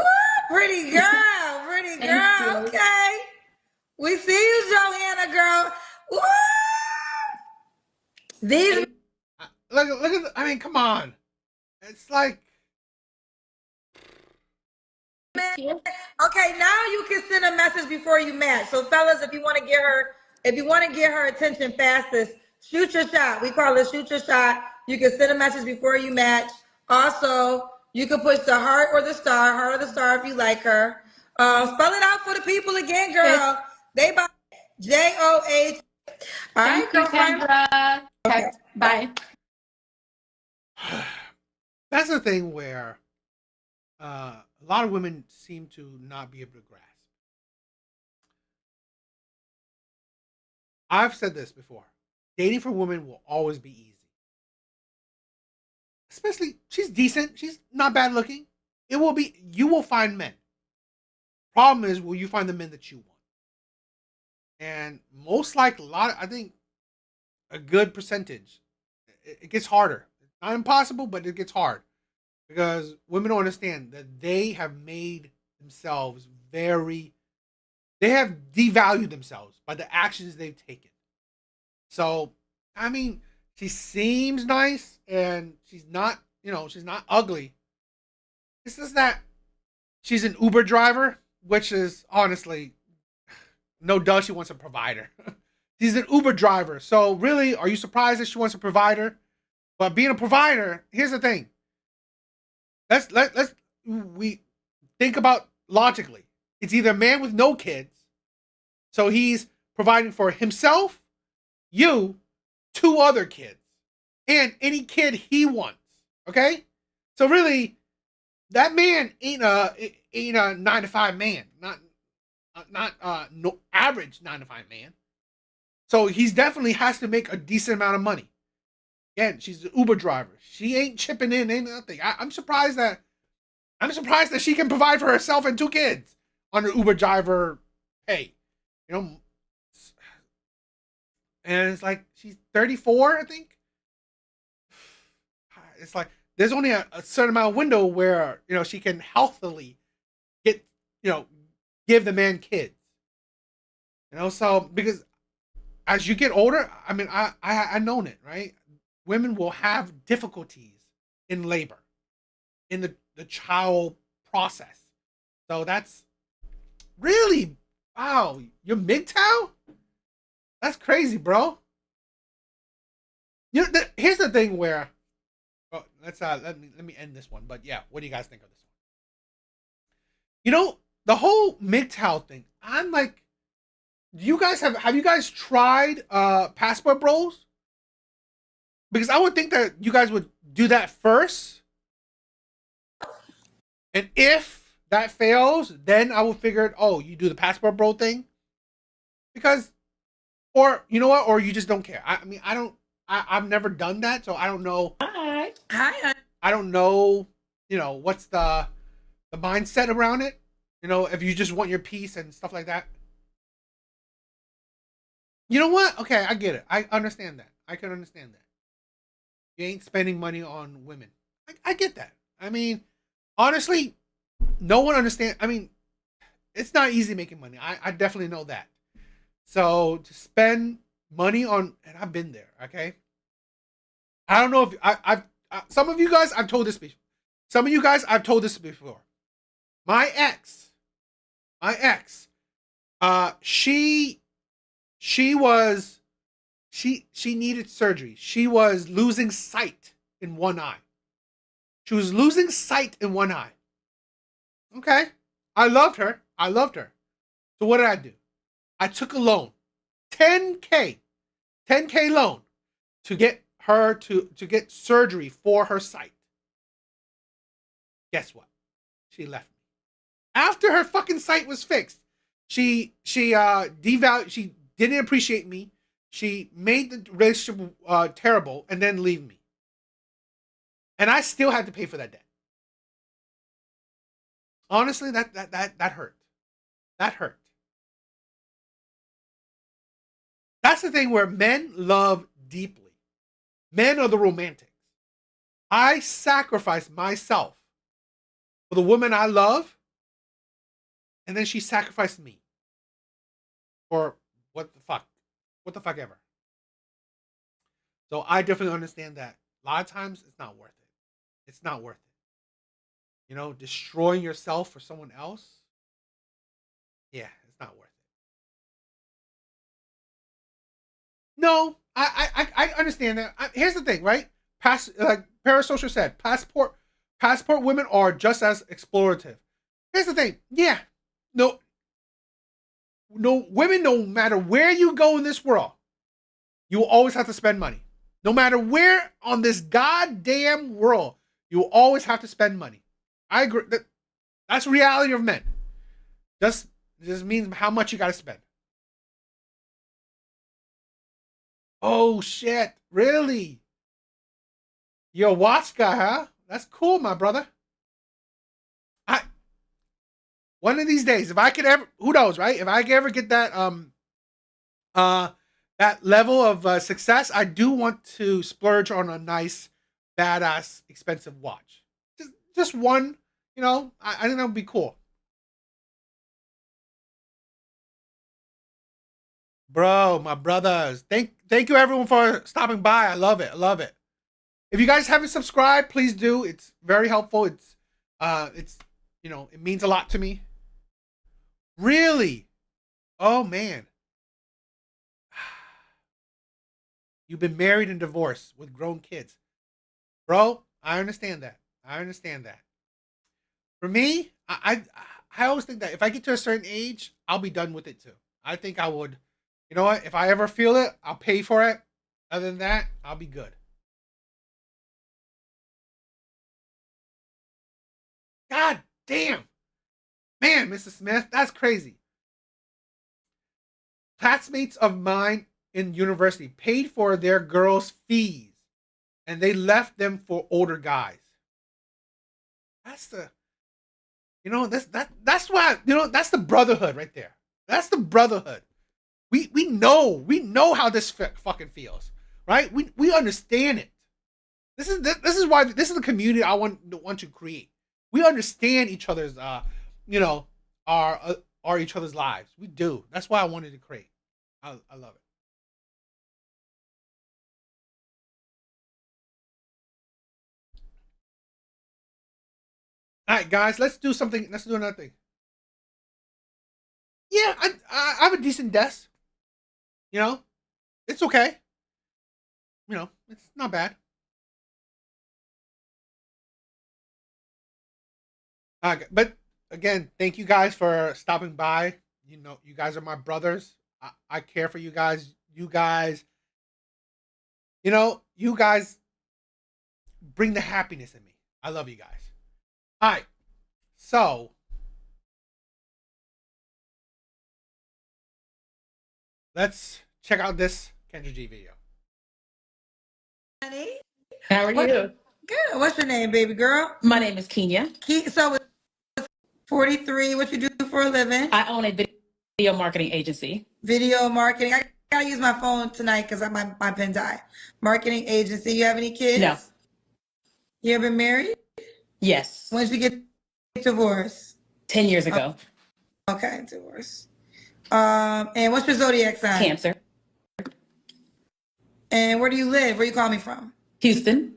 pretty girl, pretty Thank girl. you. Okay. We see you, Johanna, girl. Woo! These Look at, I mean, come on. It's like, Thank you. okay, now you can send a message before you match. So fellas, if you want to get her attention fastest, shoot your shot. We call it shoot your shot. You can send a message before you match. Also, you can push the heart or the star if you like her. Spell it out for the people again, girl. They by JOH. All right, Thank you, girlfriend. Kendra. Okay, bye. that's the thing where a lot of women seem to not be able to grasp. I've said this before. Dating for women will always be easy. Especially, she's decent. She's not bad looking. It will be, you will find men. Problem is, will you find the men that you want? And most likely, I think a good percentage, it gets harder. It's not impossible, but it gets hard. Because women don't understand that they have made themselves they have devalued themselves by the actions they've taken. So, I mean, she seems nice and she's not, she's not ugly. It's just that she's an Uber driver, which is honestly, no duh, she wants a provider. She's an Uber driver. So really, are you surprised that she wants a provider? But being a provider, here's the thing. We think about logically. It's either a man with no kids, so he's providing for himself, you, 2 other kids, and any kid he wants. Okay? So really, that man ain't a 9-to-5 man. Not no average 9-to-5 man. So he's definitely has to make a decent amount of money. Again, she's an Uber driver. She ain't chipping in, ain't nothing. I'm surprised that she can provide for herself and 2 kids on an Uber driver pay. And it's like she's 34, I think. It's like there's only a certain amount of window where she can healthily get give the man kids. So because as you get older, I mean, I known it, right? Women will have difficulties in labor, in the child process. So that's really, wow, you're MGTOW? That's crazy, bro. Here's the thing where, let me end this one. But yeah, what do you guys think of this one? The whole MGTOW thing. I'm like, do you guys have you guys tried Passport Bros? Because I would think that you guys would do that first. And if that fails, then I would figure, you do the Passport Bro thing. Because, or you know what, or you just don't care. I mean, I've never done that, so I don't know. Hi. I don't know, what's the mindset around it. If you just want your peace and stuff like that. You know what? Okay, I get it. I understand that. I can understand that. You ain't spending money on women. I get that. I mean, honestly, no one understands. I mean, it's not easy making money. I definitely know that. So to spend money on, and I've been there, okay? I don't know if I've some of you guys, I've told this before. Some of you guys, I've told this before. My ex, she needed surgery. She was losing sight in one eye. She was losing sight in one eye. Okay. I loved her. So what did I do? I took a loan. 10K loan to get her to get surgery for her sight. Guess what? She left me. After her fucking sight was fixed, she devalued, she didn't appreciate me. She made the relationship terrible and then leave me. And I still had to pay for that debt. honestly, that hurt. That hurt. That's the thing where men love deeply. Men are the romantics. I sacrifice myself for the woman I love, and then she sacrificed me for what the fuck ever. So I definitely understand that. A lot of times, it's not worth it. It's not worth it. You know, destroying yourself for someone else. Yeah, it's not worth it. No, I understand that. Here's the thing, right? Like Parasocial said, passport women are just as explorative. Here's the thing. Yeah, no, women, no matter where you go in this world, you will always have to spend money. No matter where on this goddamn world, you will always have to spend money. I agree. That's the reality of men. Just means how much you got to spend. Oh shit! Really? You're a watch guy, huh? That's cool, my brother. One of these days, if I could ever, who knows, right? If I could ever get that that level of success, I do want to splurge on a nice, badass, expensive watch. Just one, you know. I think that would be cool. Bro, my brothers. Thank you everyone for stopping by. I love it. I love it. If you guys haven't subscribed, please do. It's very helpful. It's you know, it means a lot to me. Really? Oh man. You've been married and divorced with grown kids. Bro, I understand that. I understand that. For me, I always think that if I get to a certain age, I'll be done with it too. I think I would, you know what? If I ever feel it, I'll pay for it. Other than that, I'll be good. God damn. Man, Mr. Smith, that's crazy. Classmates of mine in university paid for their girls' fees and they left them for older guys. That's the, you know, that's why, you know, that's the brotherhood right there. That's the brotherhood. We know how this fucking feels, right? We understand it. This is why this is the community I want to create. We understand each other's you know, our each other's lives. We do. That's why I wanted to create. I love it. All right, guys, let's do something. Let's do another thing. Yeah, I have a decent desk. You know, it's okay. You know, it's not bad. But again, thank you guys for stopping by. You know, you guys are my brothers. I care for you guys. You guys, you know, you guys bring the happiness in me. I love you guys. All right. So, let's check out this Kendra G video. Honey, How are you? good. What's your name, baby girl? My name is Kenya. So, 43. What you do for a living? I own a video marketing agency. Video marketing. I gotta use my phone tonight because my pen died. Marketing agency. You have any kids? No. You ever been married? Yes. When did you get divorced? 10 years ago. Okay, divorce. And what's your zodiac sign? Cancer. And where do you live? Where you call me from? Houston.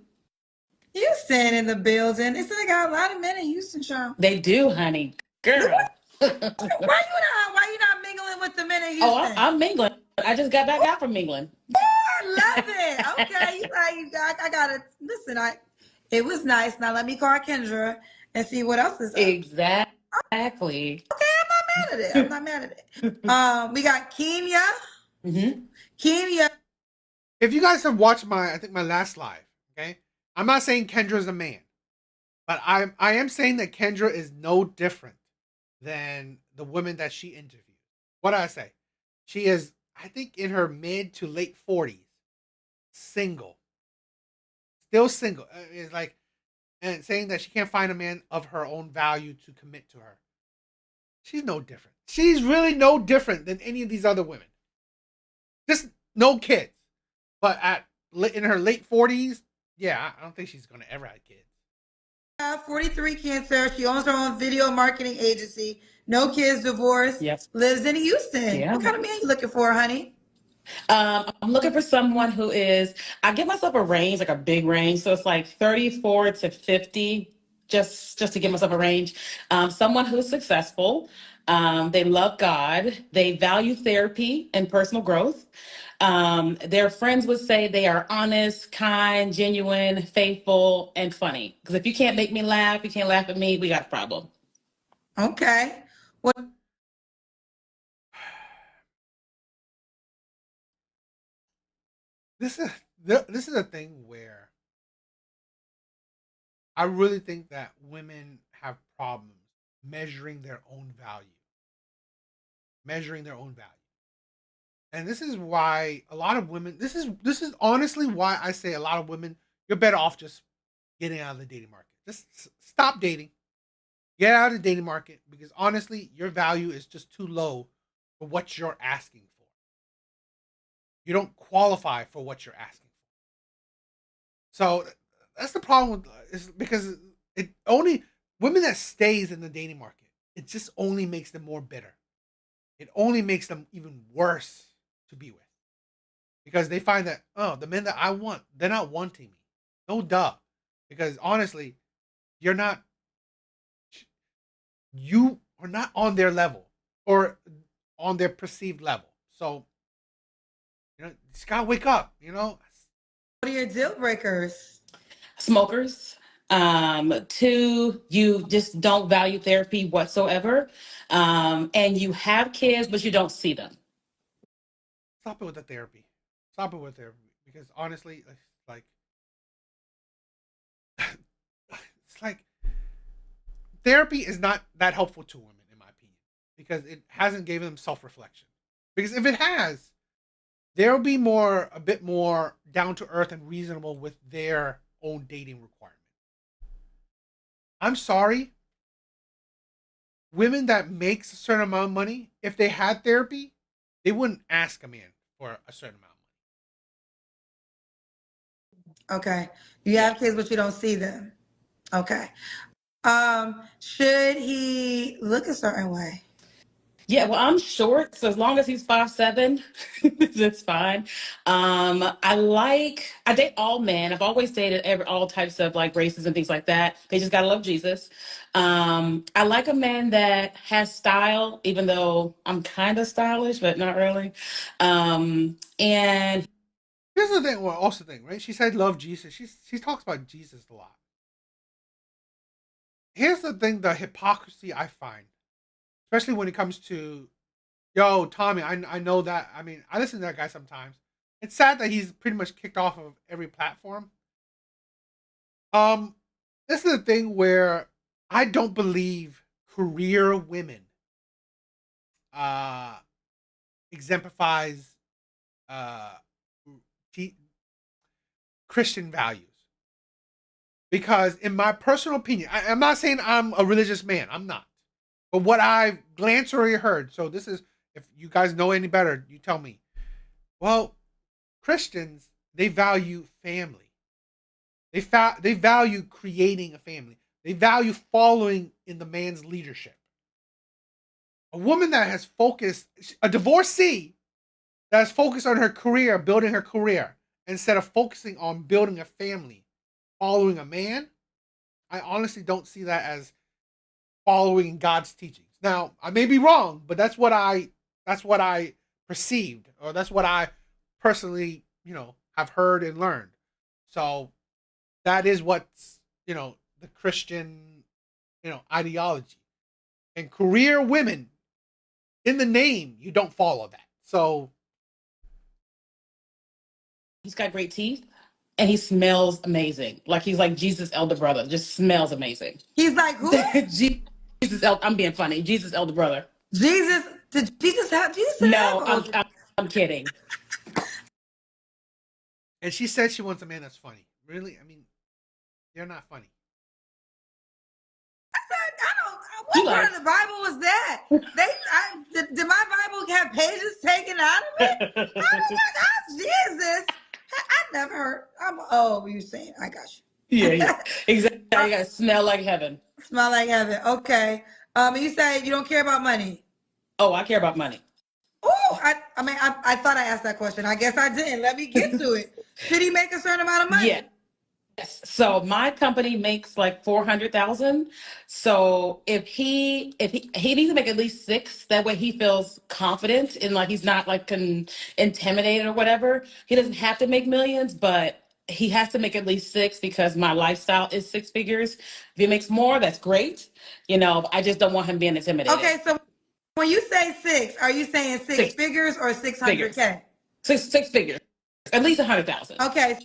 Houston in the building. It's like got a lot of men in Houston, Sean. They do, honey. Girl. Why you not mingling with the men in Houston? Oh, I'm mingling. I just got back out from mingling. I love it. Okay, I gotta listen. It was nice. Now let me call Kendra and see what else is up. Exactly. Okay, I'm not mad at it. We got Kenya. Mm-hmm. Kenya. If you guys have watched my last live, okay, I'm not saying Kendra's a man, but I am saying that Kendra is no different than the women that she interviewed. What did I say? She is, I think, in her mid to late 40s, single, still single. It's like, and saying that she can't find a man of her own value to commit to her. She's no different. She's really no different than any of these other women. Just no kids. But in her late 40s, yeah, I don't think she's going to ever have kids. 43, Cancer. She owns her own video marketing agency. No kids, divorced. Yes. Lives in Houston. Yeah. What kind of man you looking for, honey? I'm looking for someone who is, I give myself a range, like a big range. So it's like 34 to 50, just to give myself a range. Someone who's successful. They love God. They value therapy and personal growth. Their friends would say they are honest, kind, genuine, faithful, and funny. Because if you can't make me laugh, you can't laugh at me, we got a problem. Okay. What? This is a thing where I really think that women have problems measuring their own value. Measuring their own value. And this is why a lot of women, this is honestly why I say a lot of women, you're better off just getting out of the dating market. Just stop dating. Get out of the dating market, because honestly, your value is just too low for what you're asking for. You don't qualify for what you're asking for. So that's the problem with, is because it only, women that stays in the dating market, it just only makes them more bitter. It only makes them even worse to be with, because they find that, oh, the men that I want, they're not wanting me. No duh. Because honestly, you are not on their level or on their perceived level. So, just gotta wake up, What are your deal breakers? Smokers. 2, you just don't value therapy whatsoever. And you have kids, but you don't see them. Stop it with the therapy. Stop it with therapy. Because honestly, it's like therapy is not that helpful to women, in my opinion, because it hasn't given them self-reflection. Because if it has, they'll be a bit more down to earth and reasonable with their own dating requirement. I'm sorry. Women that makes a certain amount of money, if they had therapy, they wouldn't ask a man for a certain amount of money. Okay. You have kids, but you don't see them. Okay. Should he look a certain way? Yeah, well, I'm short, so as long as he's 5'7", that's fine. I date all men. I've always dated all types of like races and things like that. They just gotta love Jesus. I like a man that has style, even though I'm kind of stylish, but not really. And here's the thing. Well, also the thing, right? She said love Jesus. She talks about Jesus a lot. Here's the thing: the hypocrisy I find, especially when it comes to, yo, Tommy, I know that. I mean, I listen to that guy sometimes. It's sad that he's pretty much kicked off of every platform. This is the thing where I don't believe career women exemplifies Christian values. Because in my personal opinion, I'm not saying I'm a religious man. I'm not. But what I've glanced or heard, so this is, if you guys know any better, you tell me. Well, Christians, they value family. They value creating a family. They value following in the man's leadership. A woman that has focused, a divorcee that has focused on her career, building her career, instead of focusing on building a family, following a man, I honestly don't see that as following God's teachings. Now, I may be wrong, but that's what I perceived, or that's what I personally, have heard and learned. So that is what's, the Christian, ideology. And career women, in the name, you don't follow that. So he's got great teeth. And he smells amazing. Like he's like Jesus' elder brother. Just smells amazing. He's like who? I'm being funny. Jesus' elder brother. Jesus? Did Jesus have Jesus? No, I'm kidding. And she said she wants a man that's funny. Really? I mean, they're not funny. What like- part of the Bible was that? Did my Bible have pages taken out of it? Oh my gosh, Jesus! I never heard. You saying? I got you. Yeah, exactly. You gotta smell like heaven. Smell like heaven. Okay. You say you don't care about money. Oh, I care about money. Oh, I thought I asked that question. I guess I didn't. Let me get to it. Should he make a certain amount of money? Yeah. Yes. So my company makes like 400,000. So if he needs to make at least 6, that way he feels confident and like he's not like intimidated or whatever. He doesn't have to make millions, but he has to make at least 6 because my lifestyle is 6 figures. If he makes more, that's great. I just don't want him being intimidated. Okay, so when you say 6, are you saying six figures or 600K? Six figures. At least 100,000. Okay.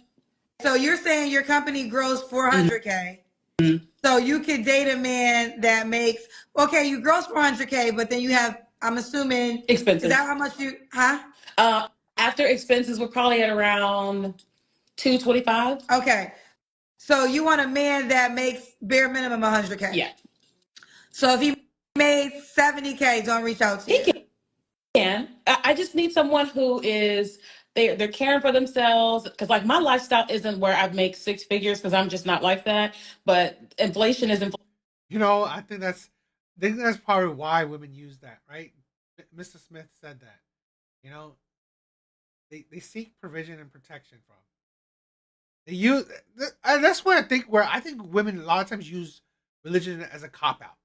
So you're saying your company grows 400K. Mm-hmm. So you could date a man that makes, you gross 400K, but then you have, I'm assuming, expenses. Is that how much you, After expenses, we're probably at around 225. Okay. So you want a man that makes bare minimum 100K. Yeah. So if he made 70K, don't reach out to you. He can. I just need someone who is, they're caring for themselves, because like my lifestyle isn't where I make 6 figures because I'm just not like that. But inflation is inflation. I think that's probably why women use that, right? Mr. Smith said that. They seek provision and protection from. They use, and that's where I think women a lot of times use religion as a cop out.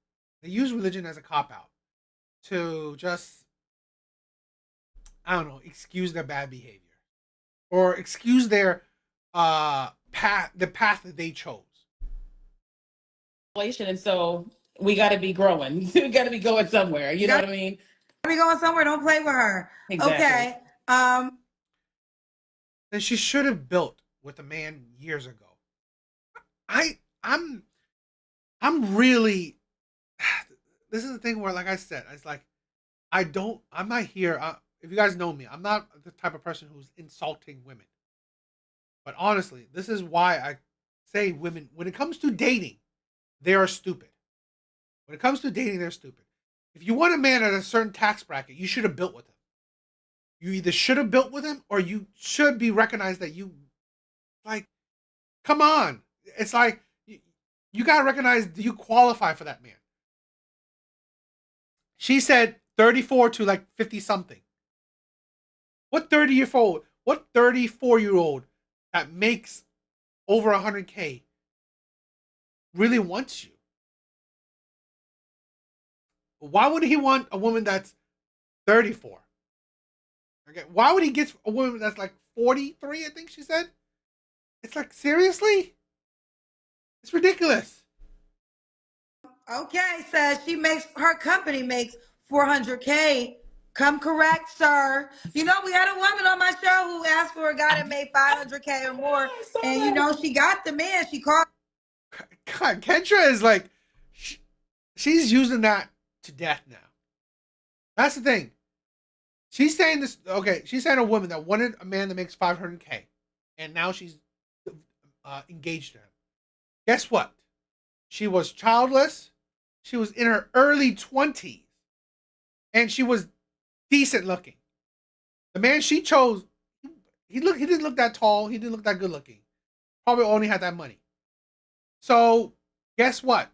They use religion as a cop out to just, I don't know, excuse their bad behavior or excuse their the path that they chose. And so we got to be growing. We got to be going somewhere. You know what I mean? Be going somewhere. Don't play with her. Exactly. Okay. Then she should have built with a man years ago. I'm really. This is the thing where, like I said, it's like I'm not here. If you guys know me, I'm not the type of person who's insulting women. But honestly, this is why I say women, when it comes to dating, they are stupid. When it comes to dating, they're stupid. If you want a man at a certain tax bracket, you should have built with him. You either should have built with him or you should be recognized that you, like, come on. It's like, you got to recognize you qualify for that man. She said 34 to like 50 something. What 34-year-old that makes over 100K really wants you? Why would he want a woman that's 34? Okay, why would he get a woman that's like 43, I think she said? It's like, seriously? It's ridiculous. Okay, says her company makes 400K. Come correct, sir. We had a woman on my show who asked for a guy that made 500K or more. And, she got the man. She called. God, Kendra is like, she's using that to death now. That's the thing. She's saying this, okay, she's saying a woman that wanted a man that makes 500K. And now she's engaged to him. Guess what? She was childless. She was in her early 20s. And she was decent looking. The man she chose, he didn't look that tall. He didn't look that good looking. Probably only had that money. So guess what?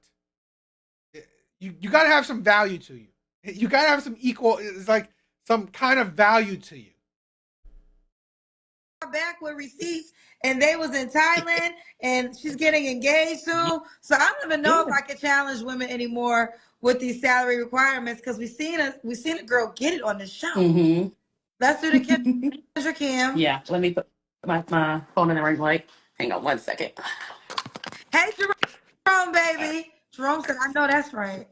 You got to have some value to you. You got to have some equal, it's like some kind of value to you. Back with receipts, and they was in Thailand, and she's getting engaged soon. So I don't even know if I can challenge women anymore with these salary requirements because we've seen a girl get it on the show. Mm-hmm. Let's do the Kendra Cam. Yeah, let me put my phone in the ring light. Hang on 1 second. Hey, Jerome, baby. Jerome said, I know that's right.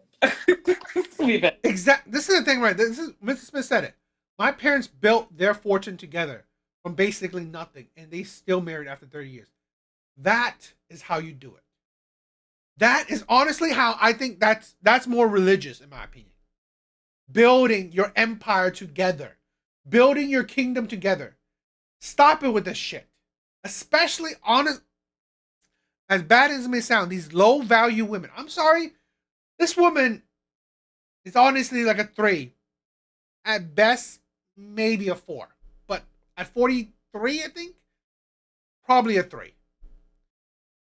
Exactly. This is the thing, right? Mr. Smith said it. My parents built their fortune together from basically nothing, and they still married after 30 years. That is how you do it. That is honestly how I think that's more religious, in my opinion. Building your empire together. Building your kingdom together. Stop it with this shit. Especially, honest, as bad as it may sound, these low-value women. I'm sorry. This woman It's honestly like a 3. At best, maybe a 4. But at 43, I think, probably a 3.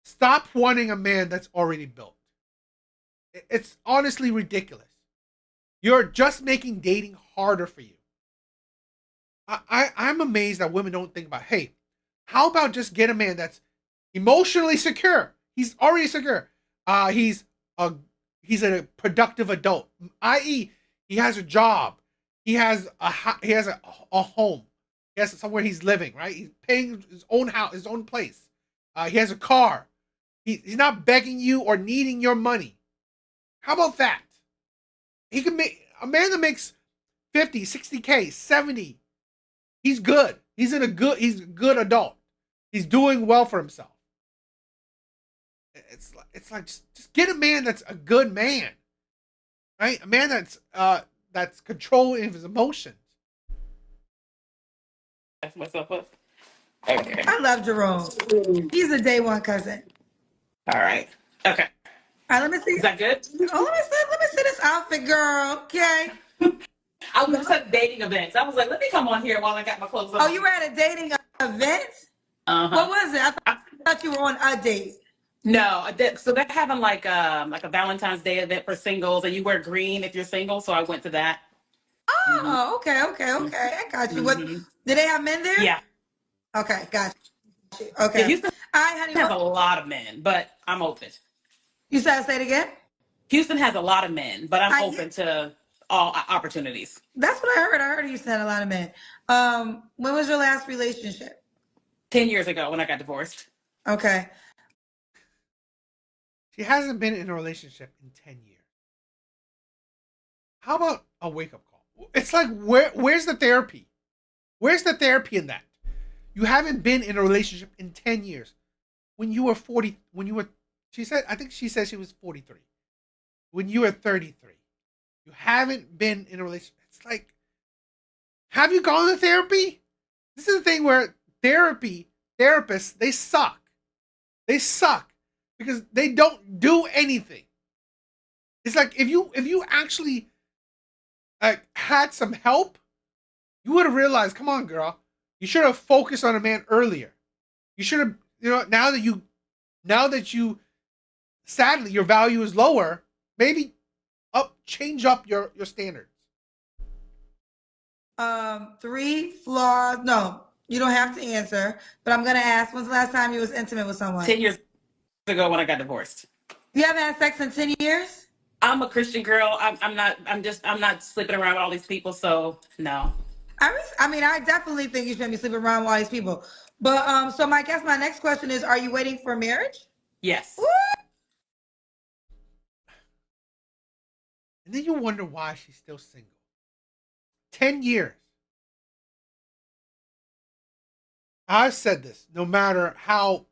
Stop wanting a man that's already built. It's honestly ridiculous. You're just making dating harder for you. I'm amazed that women don't think about, hey, how about just get a man that's emotionally secure? He's already secure. He's a productive adult, i.e., he has a job, he has a home, he has somewhere he's living, right? He's paying his own house, his own place. He has a car. He's not begging you or needing your money. How about that? He can make a man that makes 50, 60K, 70. He's good. He's a good adult. He's doing well for himself. It's like just get a man that's a good man, right? A man that's controlling his emotions. That's myself up. Okay. I love Jerome. He's a day one cousin. All right. Okay. All right, let me see. Is that good? Oh, let me see this outfit, girl. Okay. I was at dating events. I was like, let me come on here while I got my clothes on. Oh, you were at a dating event? Uh-huh. What was it? I thought you were on a date. No, so they're having like a Valentine's Day event for singles, and you wear green if you're single. So I went to that. Oh, okay. I got you. What? Did they have men there? Yeah. Okay, got you. Okay. Yeah, Houston All right, honey. has a lot of men, but I'm open. You said say it again? Houston has a lot of men, but I'm open to all opportunities. That's what I heard. I heard you said a lot of men. When was your last relationship? 10 years ago when I got divorced. Okay. She hasn't been in a relationship in 10 years. How about a wake-up call? It's like, where's the therapy? Where's the therapy in that? You haven't been in a relationship in 10 years. When you were 40, I think she said she was 43. When you were 33. You haven't been in a relationship. It's like, have you gone to therapy? This is the thing where therapists, they suck. They suck because they don't do anything. It's like if you actually had some help, you would have realized, come on, girl, you should have focused on a man earlier. You should have, now that you sadly your value is lower, maybe change up your standards. 3 flaws. No, you don't have to answer, but I'm gonna ask, when's the last time you was intimate with someone? 10 years ago when I got divorced. You haven't had sex in 10 years? I'm a Christian girl. I'm not sleeping around with all these people, so no. I definitely think you shouldn't be sleeping around with all these people. But so my next question is, are you waiting for marriage? Yes. Woo! And then you wonder why she's still single. 10 years. I've said this, no matter how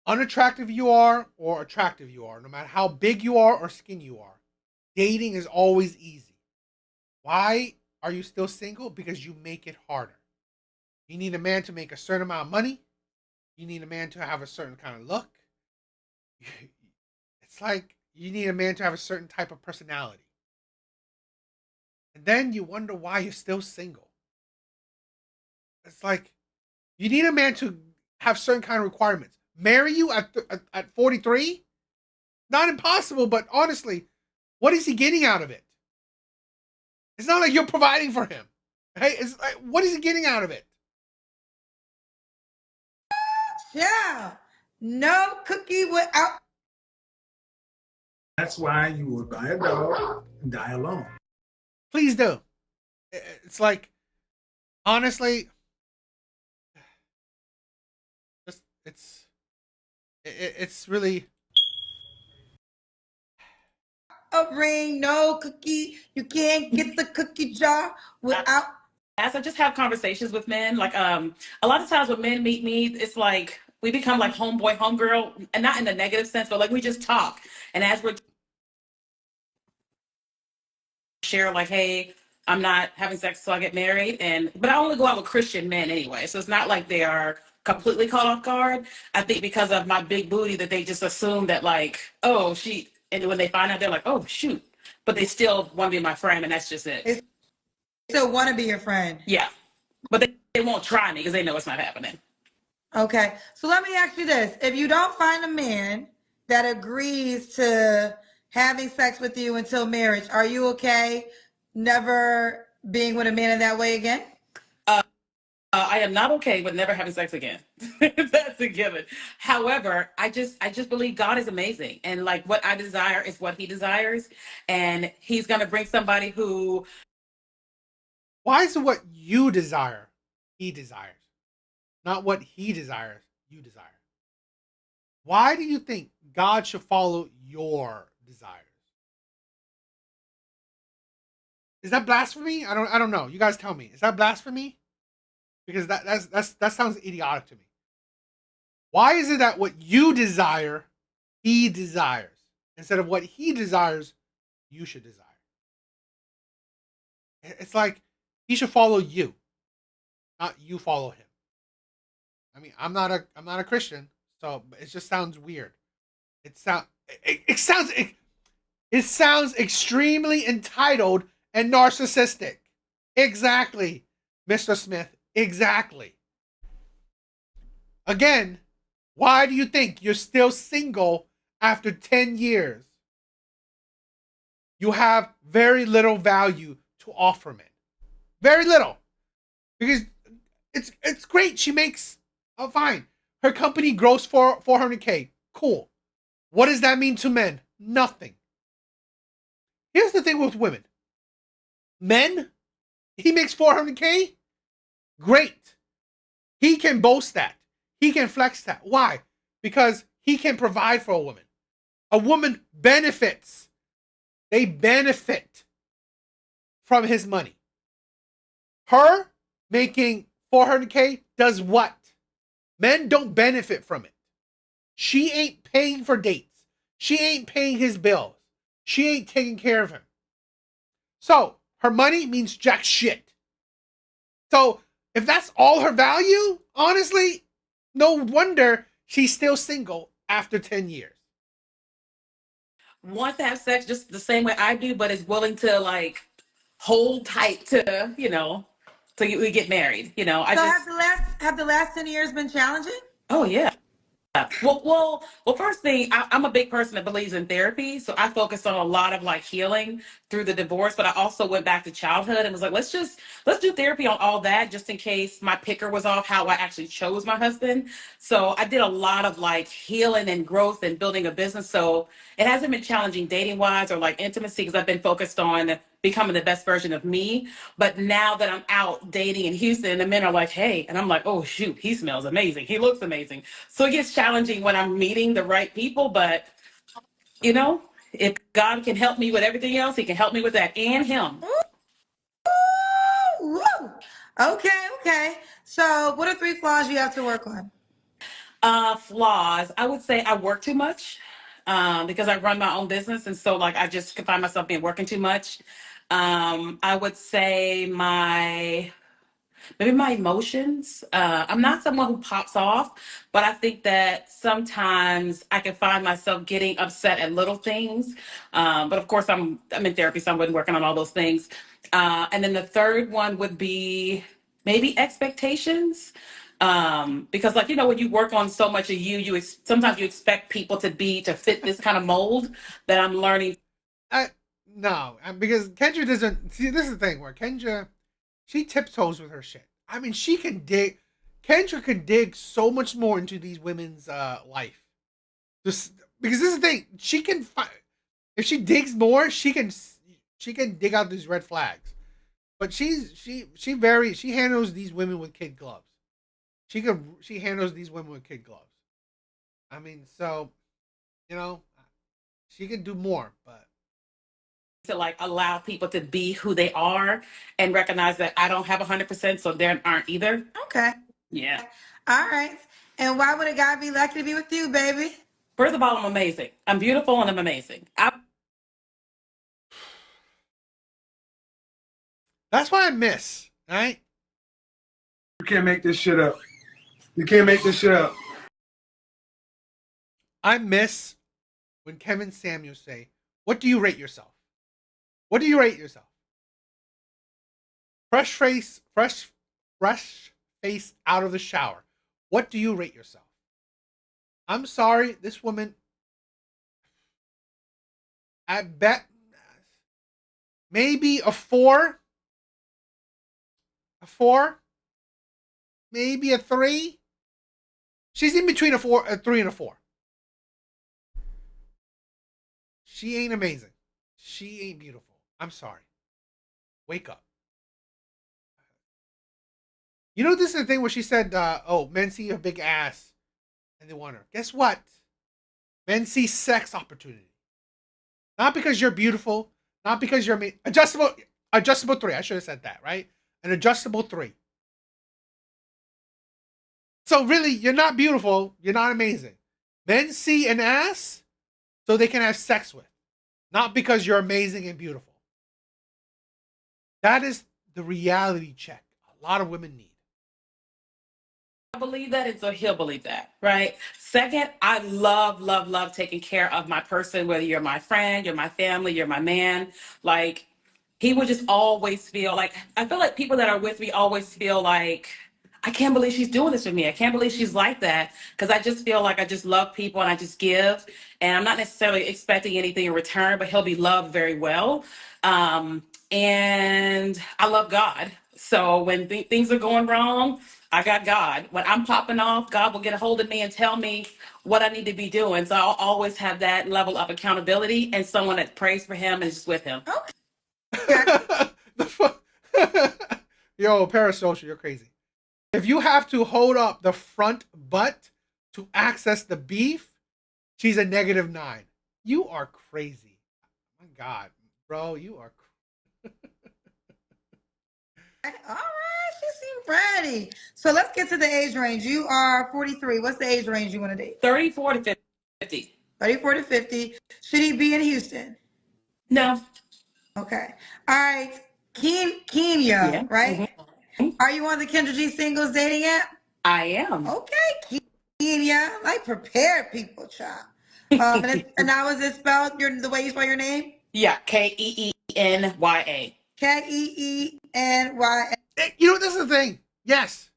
unattractive you are or attractive you are, no matter how big you are or skinny you are, dating is always easy. Why are you still single? Because you make it harder. You need a man to make a certain amount of money. You need a man to have a certain kind of look. It's like you need a man to have a certain type of personality. And then you wonder why you're still single. It's like you need a man to have certain kind of requirements. Marry you at 43? Not impossible, but honestly, what is he getting out of it? It's not like you're providing for him. Hey, it's like, what is he getting out of it? Yeah. No cookie without. That's why you would buy a dog and die alone. Please do. It's like, honestly, it's really A ring, no cookie. You can't get the cookie jar without. As I just have conversations with men, like a lot of times when men meet me, it's like we become like homeboy, homegirl, and not in a negative sense, but like we just talk. And as we're share like, hey, I'm not having sex so I get married, but I only go out with Christian men anyway, so it's not like they are completely caught off guard. I think because of my big booty that they just assume that like, oh, and when they find out, they're like, oh shoot. but they still want to be my friend, and that's just it. They still want to be your friend. Yeah, but they won't try me because they know it's not happening. Okay, so let me ask you this. If you don't find a man that agrees to having sex with you until marriage, are you okay never being with a man in that way again? I am not okay with never having sex again. That's a given. However, I just believe God is amazing, and like what I desire is what He desires, and He's gonna bring somebody who. Why is it what you desire, he desires? Not what he desires, you desire. Why do you think God should follow your desires? Is that blasphemy? I don't know. You guys tell me. Is that blasphemy? Because that sounds idiotic to me. Why is it that what you desire, he desires, instead of what he desires, you should desire? It's like he should follow you, not you follow him. I mean, I'm not a Christian, so it just sounds weird. It sounds extremely entitled and narcissistic. Exactly, Mr. Smith. Exactly. Again, why do you think you're still single after 10 years? You have very little value to offer men. Very little. Because it's great. She makes, oh fine. Her company grows for $400K. Cool. What does that mean to men? Nothing. Here's the thing with women. Men, he makes $400K. Great. He can boast that. He can flex that. Why? Because he can provide for a woman. A woman benefits. They benefit from his money. Her making $400K does what? Men don't benefit from it. She ain't paying for dates. She ain't paying his bills. She ain't taking care of him. So her money means jack shit. So if that's all her value, honestly, no wonder she's still single after 10 years. Wants to have sex just the same way I do, but is willing to like hold tight to, till we get married. Have the last 10 years been challenging? Oh yeah. Well. First thing, I'm a big person that believes in therapy, so I focused on a lot of like healing through the divorce. But I also went back to childhood and was like, let's do therapy on all that, just in case my picker was off how I actually chose my husband. So I did a lot of like healing and growth and building a business. So it hasn't been challenging dating wise or like intimacy because I've been focused on becoming the best version of me. But now that I'm out dating in Houston, the men are like, hey, and I'm like, oh shoot, he smells amazing. He looks amazing. So it gets challenging when I'm meeting the right people. But if God can help me with everything else, he can help me with that and him. Woo! Okay. So what are 3 flaws you have to work on? Flaws. I would say I work too much because I run my own business. And so like I just can find myself being working too much. I would say maybe my emotions. I'm not someone who pops off, but I think that sometimes I can find myself getting upset at little things. But of course, I'm in therapy, so I'm working on all those things. And then the third one would be maybe expectations. Because like, when you work on so much of sometimes you expect people to fit this kind of mold that I'm learning. No, because Kendra doesn't see. This is the thing where Kendra, she tiptoes with her shit. I mean, she can dig. Kendra can dig so much more into these women's life. Just because this is the thing, she can find. If she digs more, she can dig out these red flags. But she handles these women with kid gloves. She handles these women with kid gloves. I mean, so she can do more, but. To like allow people to be who they are and recognize that I don't have 100%, so they aren't either. Okay. Yeah. All right. And why would a guy be lucky to be with you, baby? First of all, I'm amazing. I'm beautiful and I'm amazing. That's why I miss, right? You can't make this shit up. You can't make this shit up. I miss when Kevin Samuels say, "What do you rate yourself?" What do you rate yourself? Fresh face out of the shower. What do you rate yourself? I'm sorry, this woman, I bet maybe a 4. A 4. Maybe a 3. She's in between a 3 and a 4. She ain't amazing. She ain't beautiful. I'm sorry. Wake up. You know, this is the thing where she said, oh, men see a big ass and they want her. Guess what? Men see sex opportunity. Not because you're beautiful, not because you're adjustable 3. I should have said that, right? An adjustable 3. So really, you're not beautiful, you're not amazing. Men see an ass so they can have sex with, not because you're amazing and beautiful. That is the reality check a lot of women need. I believe that, and so he'll believe that, right? Second, I love taking care of my person, whether you're my friend, you're my family, you're my man. Like, he would just always feel like, I feel like people that are with me always feel like, I can't believe she's doing this with me. I can't believe she's like that. Because I just feel like I just love people and I just give. And I'm not necessarily expecting anything in return, but he'll be loved very well. And I love God. So when things are going wrong, I got God. When I'm popping off, God will get a hold of me and tell me what I need to be doing. So I'll always have that level of accountability and someone that prays for him and is just with him. Yo, parasocial, you're crazy. If you have to hold up the front butt to access the beef, she's a -9. You are crazy. My God, bro, you are All right, she seemed ready. So let's get to the age range. You are 43. What's the age range you want to date? 34 to 50. 34 to 50. Should he be in Houston? No. Okay. All right. Kenya, Yeah. right? Are you on the Kendra G singles dating app? I am. Okay, Kenya. Like prepared people, child. And now is it spelled the way you spell your name? Yeah, Keenya. Keenya. You know, this is the thing. Yes,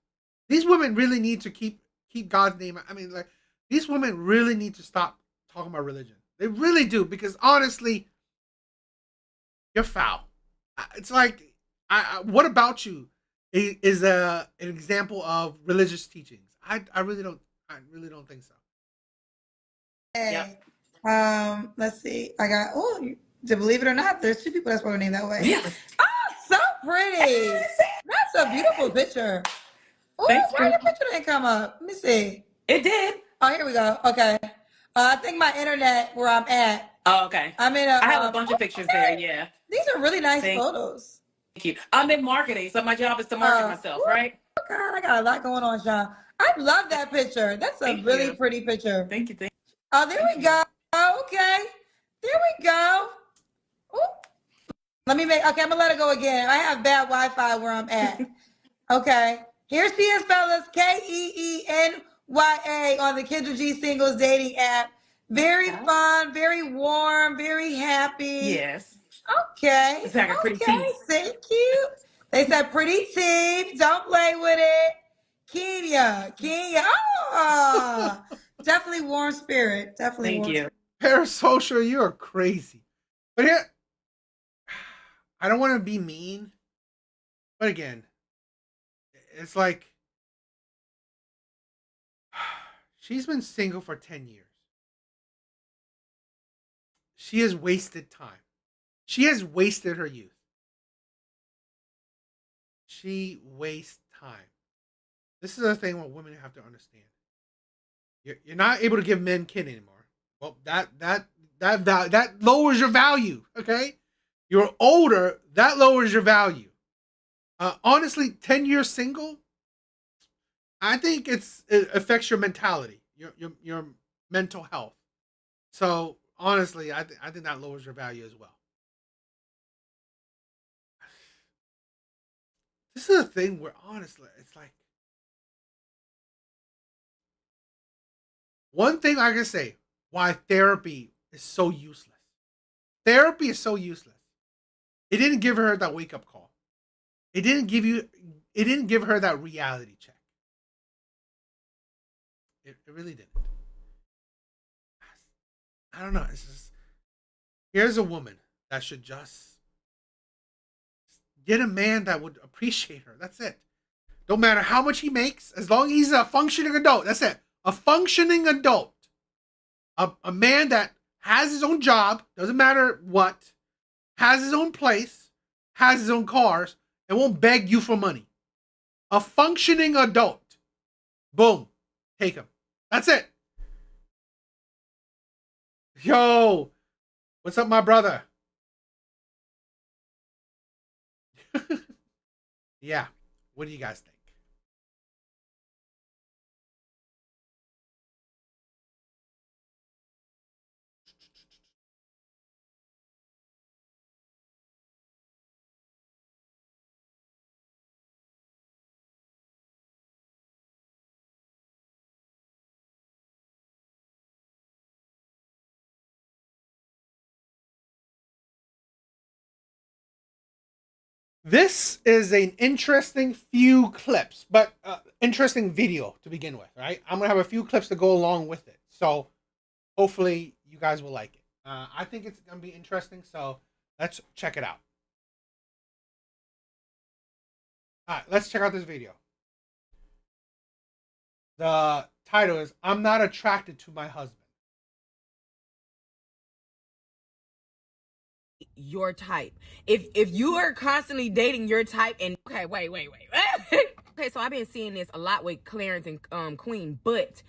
these women really need to keep God's name. I mean, like, these women really need to stop talking about religion. They really do, because honestly, you're foul. It's like, what about you is an example of religious teachings? I really don't think so. Hey, let's see. I got to believe it or not, there's 2 people that spell their name that way. Yeah. Oh, so pretty. That's a beautiful picture. Oh, why your picture didn't come up? Let me see. It did. Oh, here we go. Okay. I think my internet where I'm at. Oh, okay. I have a bunch of pictures there. Yeah. These are really nice photos. Thank you. I'm in marketing, so my job is to market myself, right? God, I got a lot going on, Sean. I love that picture. That's a really pretty picture. Thank you. Oh, there we go. Okay. There we go. Ooh. I'm gonna let it go again. I have bad Wi-Fi where I'm at. Okay. Here she is, fellas. Keenya on the Kendra G singles dating app. Very fun, very warm, very happy. Yes. Okay. It's like a pretty teeth. Thank you. They said pretty teeth. Don't play with it. Kenya. Oh, definitely warm spirit. Definitely. Thank warm you. Spirit. Parasocial, you are crazy. But here, I don't want to be mean, but again, it's like, she's been single for 10 years. She has wasted time. She has wasted her youth. She wastes time. This is the thing what women have to understand. You're not able to give men kin anymore. Well, that lowers your value. Okay, you're older. That lowers your value. Honestly, 10 years single, I think it affects your mentality, your mental health. So honestly, I think that lowers your value as well. This is a thing where honestly, it's like, one thing I can say why therapy is so useless. Therapy is so useless. It didn't give her that wake up call. It didn't give her that reality check. It really didn't. I don't know. It's just, here's a woman that should just get a man that would appreciate her. That's it. Don't matter how much he makes, as long as he's a functioning adult. That's it. A functioning adult. A man that has his own job, doesn't matter what, has his own place, has his own cars, and won't beg you for money. A functioning adult. Boom. Take him. That's it. Yo, what's up, my brother? Yeah, what do you guys think? This is an interesting few clips, but interesting video to begin with, right? I'm going to have a few clips to go along with it. So hopefully you guys will like it. I think it's going to be interesting, so let's check it out. All right, let's check out this video. The title is, I'm Not Attracted to My Husband. Your type. If you are constantly dating your type and okay, wait. Okay, so I've been seeing this a lot with Clarence and Queen, but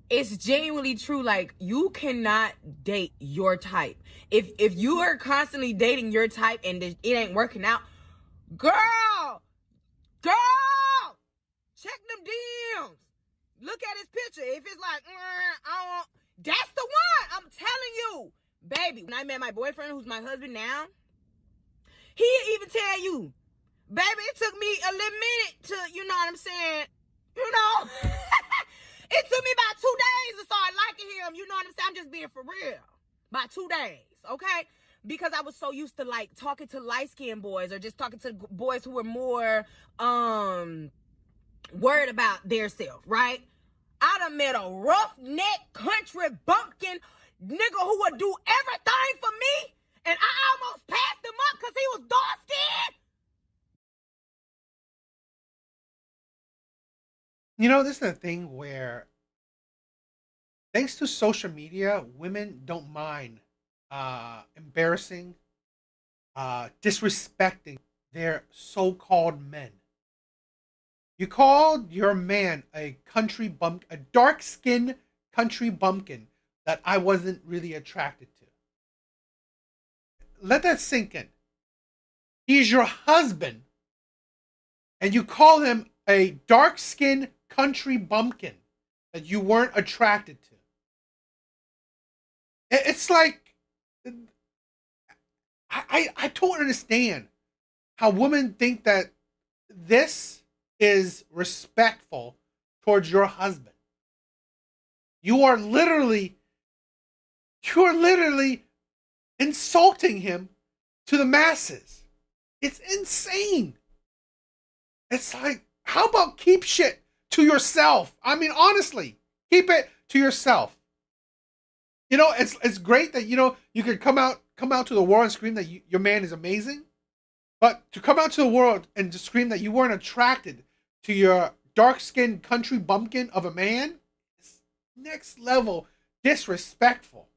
it's genuinely true. Like, you cannot date your type. If you are constantly dating your type and it ain't working out, girl, check them DMs. Look at his picture. If it's like, that's the one. I'm telling you. Baby, when I met my boyfriend, who's my husband now, he'd even tell you, baby, it took me a little minute to, you know what I'm saying? You know, it took me about 2 days to start liking him. You know what I'm saying? I'm just being for real. About 2 days, okay? Because I was so used to, like, talking to light-skinned boys or just talking to boys who were more worried about their self, right? I done met a roughneck country bumpkin nigga who would do everything for me, and I almost passed him up because he was dark-skinned. You know, this is a thing where, thanks to social media, women don't mind embarrassing, disrespecting their so-called men. You called your man a dark-skinned country bumpkin that I wasn't really attracted to. Let that sink in. He's your husband, and you call him a dark-skinned country bumpkin that you weren't attracted to. It's like, I don't understand how women think that this is respectful towards your husband. You are literally insulting him to the masses. It's insane. It's like, how about keep shit to yourself? I mean, honestly, keep it to yourself. You know, it's great that, you know, you can come out to the world and scream that your man is amazing, but to come out to the world and to scream that you weren't attracted to your dark-skinned country bumpkin of a man is next level disrespectful.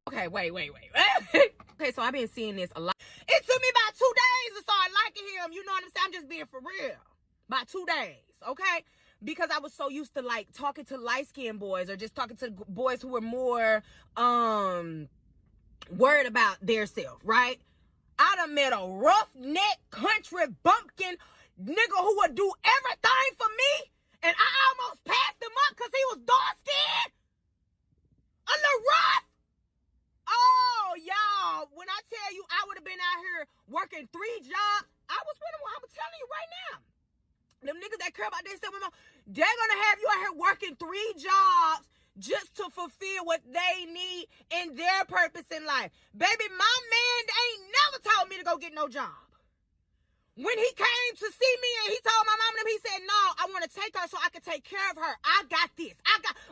Okay, wait. Okay, so I've been seeing this a lot. It took me about 2 days to start liking him. You know what I'm saying? I'm just being for real. About 2 days, okay? Because I was so used to, like, talking to light-skinned boys or just talking to boys who were more worried about their self, right? I done met a roughneck country bumpkin nigga who would do everything for me, and I almost passed him up because he was dark-skinned. A little rough. Oh, y'all, when I tell you I would have been out here working 3 jobs, I'm telling you right now, them niggas that care about themselves, they're going to have you out here working 3 jobs just to fulfill what they need and their purpose in life. Baby, my man ain't never told me to go get no job. When he came to see me and he told my mom and them, he said, no, I want to take her so I can take care of her. I got this.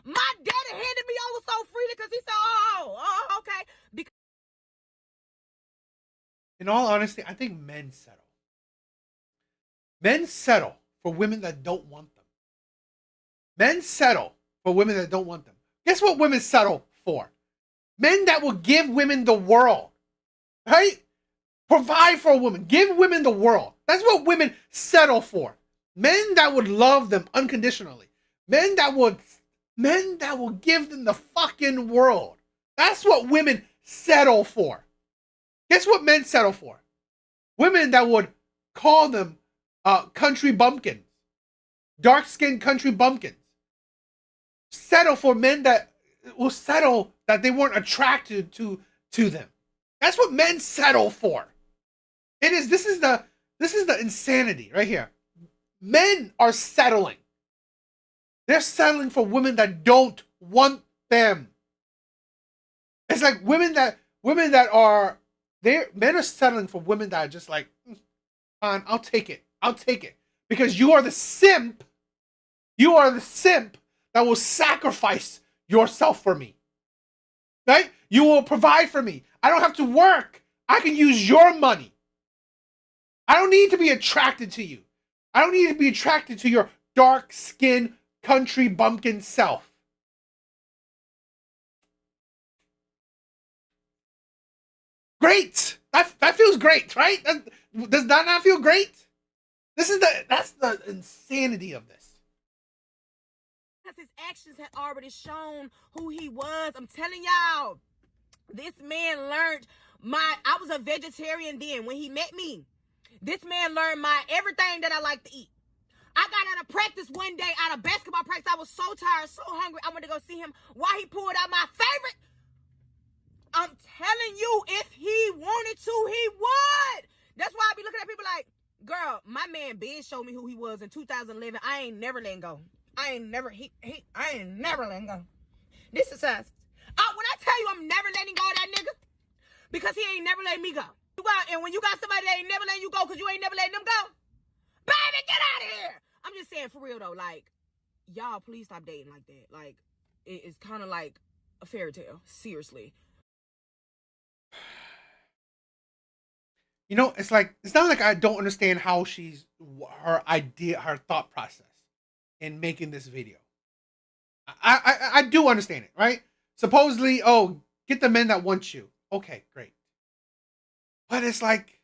My daddy handed me over so freely because he said, oh, okay. Because in all honesty, I think men settle. Men settle for women that don't want them. Men settle for women that don't want them. Guess what women settle for? Men that will give women the world. Right? Provide for a woman. Give women the world. That's what women settle for. Men that would love them unconditionally. Men that will give them the fucking world. That's what women settle for. Guess what men settle for? Women that would call them country bumpkins. Dark-skinned country bumpkins. Settle for men that will settle that they weren't attracted to them. That's what men settle for. This is the insanity right here. Men are settling. They're settling for women that don't want them. It's like men are settling for women that are just like, fine, I'll take it. Because you are the simp. You are the simp that will sacrifice yourself for me. Right? You will provide for me. I don't have to work. I can use your money. I don't need to be attracted to you. I don't need to be attracted to your dark-skinned country bumpkin self. Great. That feels great, right? Does that not feel great? That's the insanity of this. because his actions had already shown who he was. I'm telling y'all, this man learned I was a vegetarian then when he met me. This man learned everything that I like to eat. I got out of practice one day, out of basketball practice. I was so tired, so hungry. I went to go see him while he pulled out my favorite. I'm telling you, if he wanted to, he would. That's why I be looking at people like, girl, my man Ben showed me who he was in 2011. I ain't never letting go. I ain't never letting go. This is us. When I tell you I'm never letting go of that nigga, because he ain't never letting me go. And when you got somebody that ain't never letting you go because you ain't never letting them go, baby, get out of here. I'm just saying, for real though, like, y'all please stop dating like that. Like, it's kind of like a fairy tale. Seriously. You know, it's not like I don't understand how her thought process in making this video. I do understand it, right? Supposedly, get the men that want you. Okay, great. But it's like,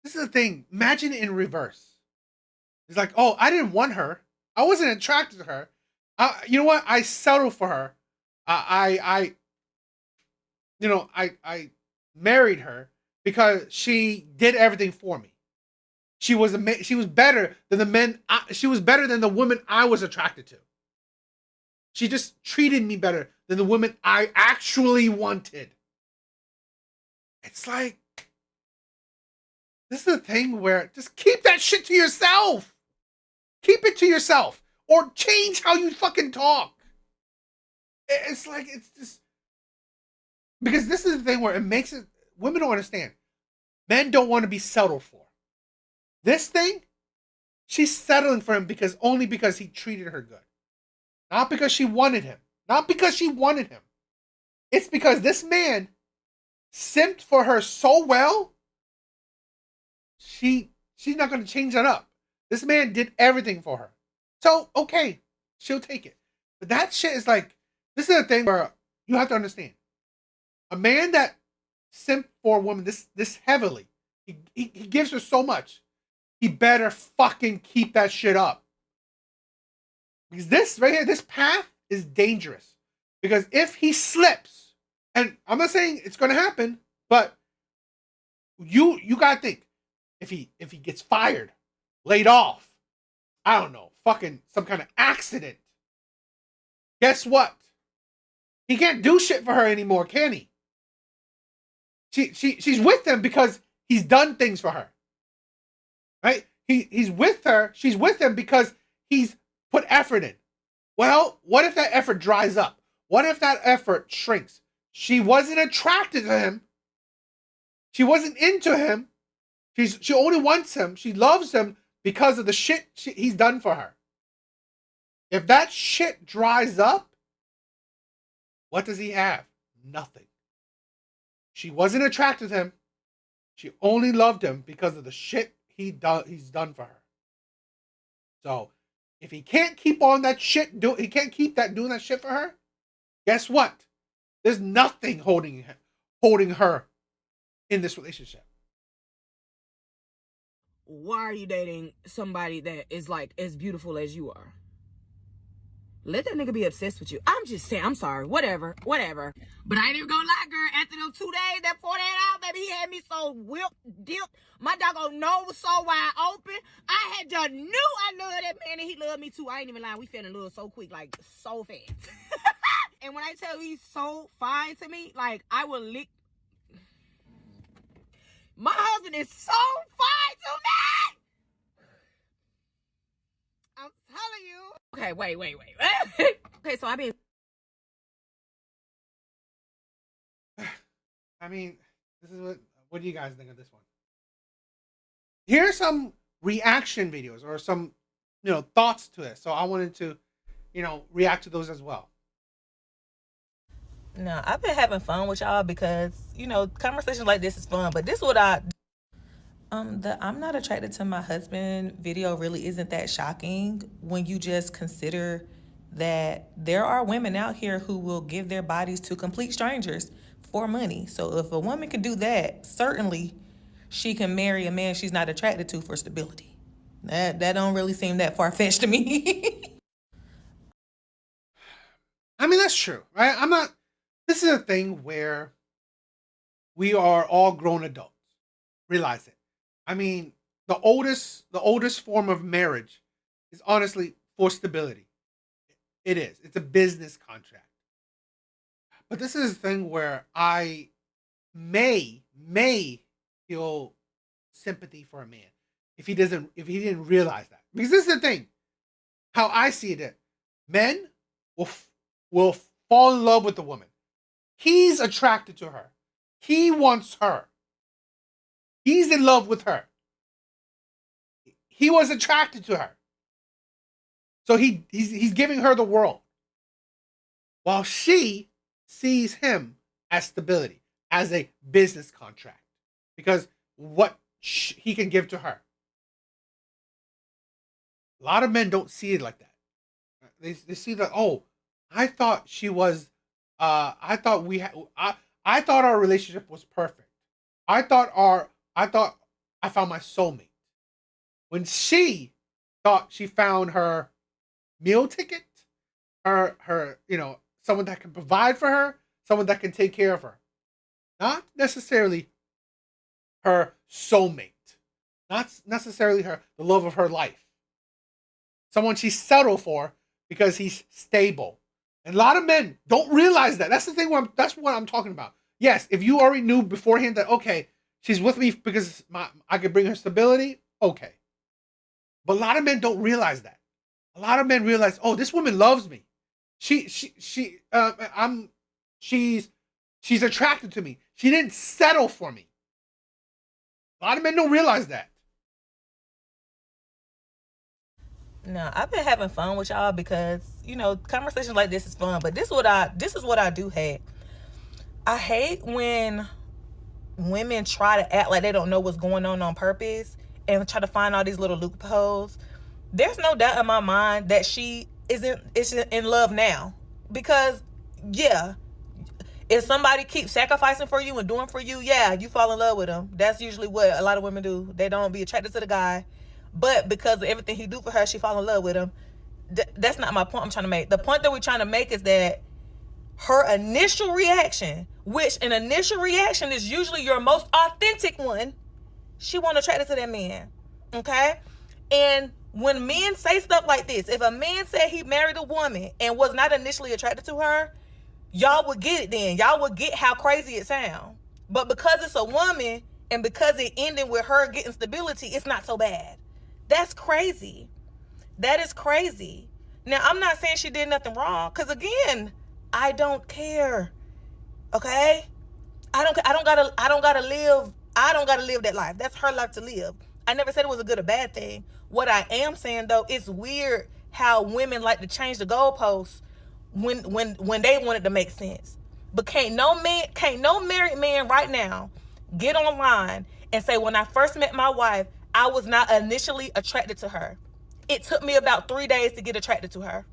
this is the thing. Imagine it in reverse. It's like, I didn't want her. I wasn't attracted to her. You know what? I settled for her. I married her because she did everything for me. She was better than the men. She was better than the woman I was attracted to. She just treated me better than the woman I actually wanted. It's like, this is the thing where just keep that shit to yourself. Keep it to yourself. Or change how you fucking talk. It's like, it's just, because this is the thing where it makes it, women don't understand. Men don't want to be settled for. This thing, she's settling for him only because he treated her good. Not because she wanted him. Not because she wanted him. It's because this man simped for her so well, she's not going to change that up. This man did everything for her. So, okay, she'll take it. But that shit is like, this is the thing where you have to understand. A man that simped for a woman this heavily, he gives her so much, he better fucking keep that shit up. Because this right here, this path is dangerous. Because if he slips, and I'm not saying it's going to happen, but you got to think, if he gets fired, laid off, I don't know, fucking some kind of accident, guess what? He can't do shit for her anymore, can he? She's with him because he's done things for her. Right? He's with her, she's with him because he's put effort in. Well, what if that effort dries up? What if that effort shrinks? She wasn't attracted to him. She wasn't into him. She only wants him. She loves him because of the shit he's done for her. If that shit dries up, what does he have? Nothing. She wasn't attracted to him. She only loved him because of the shit he's done for her. So, if he can't keep on that shit, he can't keep doing that shit for her, guess what? There's nothing holding her in this relationship. Why are you dating somebody that is like as beautiful as you are? Let that nigga be obsessed with you. I'm just saying, I'm sorry, whatever. But I ain't even gonna lie, girl. After them 2 days, that 48 hours, baby, he had me so dipped. My doggone nose was so wide open. I had just knew I loved that man and he loved me too. I ain't even lying. We fell in love so quick, like so fast. And when I tell you he's so fine to me, like I will lick. My husband is so fine to me. I'm telling you. Okay, wait. Okay, so I've been. I mean, this is what do you guys think of this one? Here's some reaction videos or some, thoughts to it. So I wanted to, react to those as well. No, I've been having fun with y'all because, conversations like this is fun. But this is what the I'm not attracted to my husband video really isn't that shocking when you just consider that there are women out here who will give their bodies to complete strangers for money. So if a woman can do that, certainly she can marry a man she's not attracted to for stability. That don't really seem that far-fetched to me. I mean, that's true, right? This is a thing where we are all grown adults. Realize it. I mean, the oldest form of marriage is honestly for stability. It is. It's a business contract. But this is a thing where I may feel sympathy for a man if he didn't realize that. Because this is the thing. How I see it, men will fall in love with the woman. He's attracted to her. He wants her. He's in love with her. He was attracted to her. So he's giving her the world. While she sees him as stability, as a business contract. Because what he can give to her. A lot of men don't see it like that. They see that, I thought she was, I thought our relationship was perfect. I thought I found my soulmate. When she thought she found her meal ticket, her someone that can provide for her, someone that can take care of her. Not necessarily her soulmate. Not necessarily the love of her life. Someone she settled for because he's stable. And a lot of men don't realize that. That's the thing. That's what I'm talking about. Yes, if you already knew beforehand that, okay, she's with me because I could bring her stability, okay. But a lot of men don't realize that. A lot of men realize, this woman loves me. She's attracted to me. She didn't settle for me. A lot of men don't realize that. No, I've been having fun with y'all because, conversations like this is fun. But this is what I do hate. I hate when women try to act like they don't know what's going on purpose and try to find all these little loopholes. There's no doubt in my mind that she isn't in love now. Because, yeah, if somebody keeps sacrificing for you and doing for you, yeah, you fall in love with them. That's usually what a lot of women do. They don't be attracted to the guy. But because of everything he do for her, she fall in love with him. That's not my point I'm trying to make. The point that we're trying to make is that her initial reaction, which an initial reaction is usually your most authentic one, she wasn't attracted to that man. Okay? And when men say stuff like this, if a man said he married a woman and was not initially attracted to her, y'all would get it then. Y'all would get how crazy it sounds. But because it's a woman and because it ended with her getting stability, it's not so bad. That's crazy. That is crazy. Now, I'm not saying she did nothing wrong, because again, I don't care. Okay? I don't gotta live that life. That's her life to live. I never said it was a good or bad thing. What I am saying though, it's weird how women like to change the goalposts when they want it to make sense. But can't no married man right now get online and say, when I first met my wife, I was not initially attracted to her. It took me about 3 days to get attracted to her.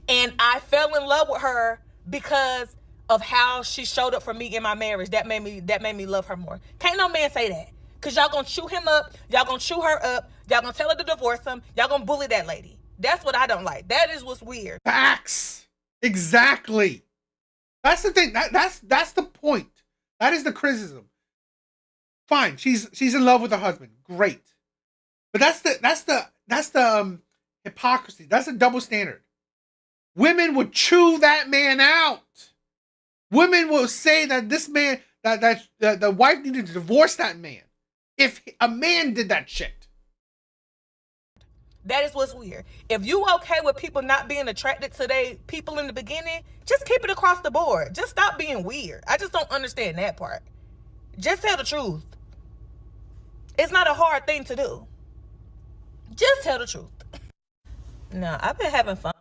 And I fell in love with her because of how she showed up for me in my marriage. That made me love her more. Can't no man say that. Because y'all gonna chew him up. Y'all gonna chew her up. Y'all gonna tell her to divorce him. Y'all gonna bully that lady. That's what I don't like. That is what's weird. Facts. Exactly. That's the thing. That's the point. That is the criticism. Fine. She's in love with her husband. Great. But that's the hypocrisy. That's a double standard. Women would chew that man out. Women will say that this man, that the wife needed to divorce that man if a man did that shit. That is what's weird. If you okay with people not being attracted to they people in the beginning, just keep it across the board. Just stop being weird. I just don't understand that part. Just tell the truth. It's not a hard thing to do. Just tell the truth. No, I've been having fun.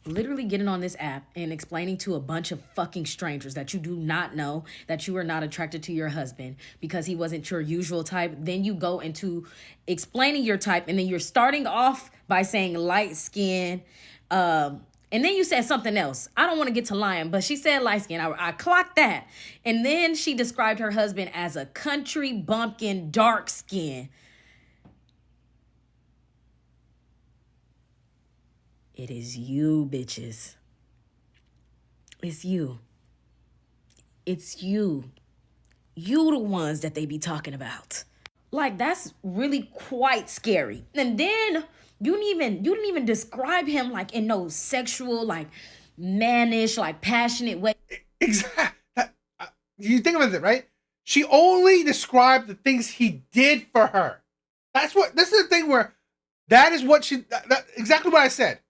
Literally getting on this app and explaining to a bunch of fucking strangers that you do not know that you are not attracted to your husband because he wasn't your usual type. Then you go into explaining your type, and then you're starting off by saying light skin. And then you said something else. I don't want to get to lying, but she said light skin. I clocked that. And then she described her husband as a country bumpkin dark skin. It is you, bitches. It's you. It's you. You the ones that they be talking about. Like, that's really quite scary. And then you didn't even describe him like in no sexual, like mannish, like passionate way. Exactly. You think about it, right? She only described the things he did for her. This is the thing where that is what exactly what I said.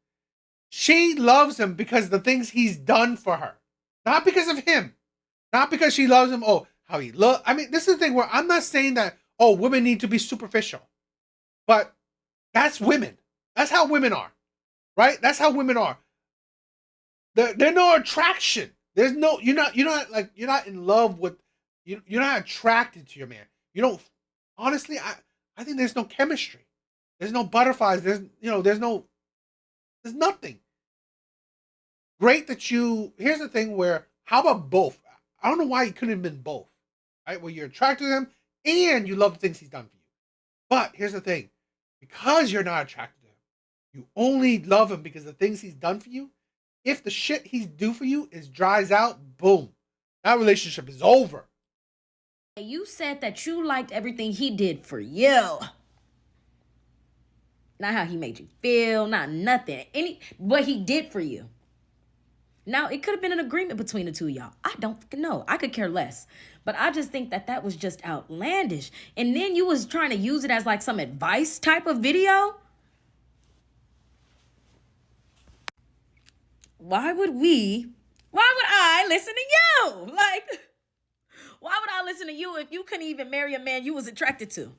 She loves him because of the things he's done for her. Not because of him. Not because she loves him, how he look. I mean, this is the thing where I'm not saying that, women need to be superficial. But that's women. That's how women are. Right? That's how women are. There's no attraction. There's no, you're not in love with, you're not attracted to your man. You don't, honestly, I think there's no chemistry. There's no butterflies. There's nothing. Great that here's the thing where, how about both? I don't know why it couldn't have been both, right? Where you're attracted to him and you love the things he's done for you. But here's the thing, because you're not attracted to him, you only love him because of the things he's done for you. If the shit he's do for you dries out, boom, that relationship is over. You said that you liked everything he did for you. Not how he made you feel, not nothing. What he did for you. Now, it could have been an agreement between the two of y'all. I don't know. I could care less. But I just think that was just outlandish. And then you was trying to use it as like some advice type of video. Why would I listen to you? Like, why would I listen to you if you couldn't even marry a man you was attracted to?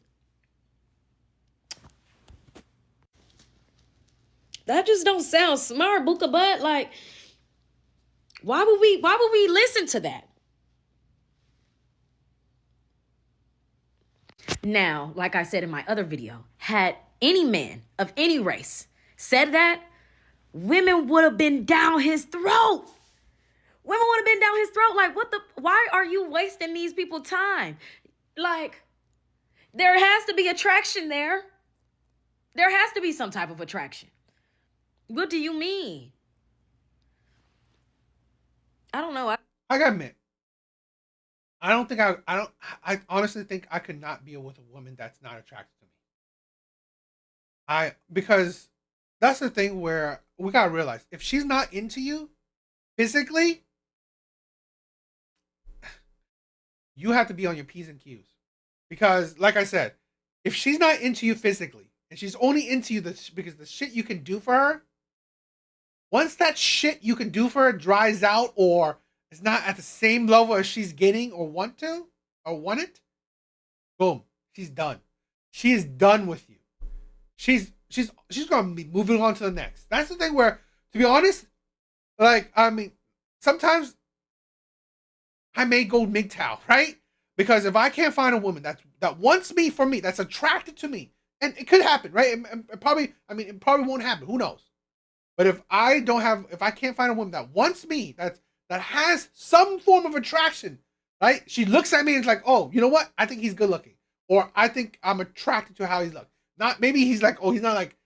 That just don't sound smart, Buka Butt. Like, why would we listen to that? Now, like I said in my other video, had any man of any race said that, women would have been down his throat. Women would have been down his throat. Like, why are you wasting these people's time? Like, there has to be attraction there. There has to be some type of attraction. What do you mean? I don't know. I gotta admit, I honestly think I could not be with a woman that's not attracted to me. Because that's the thing where we gotta realize, if she's not into you physically, you have to be on your P's and Q's. Because, like I said, if she's not into you physically, and she's only into you because the shit you can do for her, once that shit you can do for her dries out or is not at the same level as she's getting or want it, boom, she's done. She is done with you. She's gonna be moving on to the next. That's the thing where, to be honest, like, I mean, sometimes I may go MGTOW, right? Because if I can't find a woman that wants me for me, that's attracted to me, and it could happen, right? It probably won't happen. Who knows? But if I can't find a woman that wants me, that has some form of attraction, right? She looks at me and is like, oh, you know what? I think he's good looking, or I think I'm attracted to how he looks. Not maybe he's like, oh, he's not like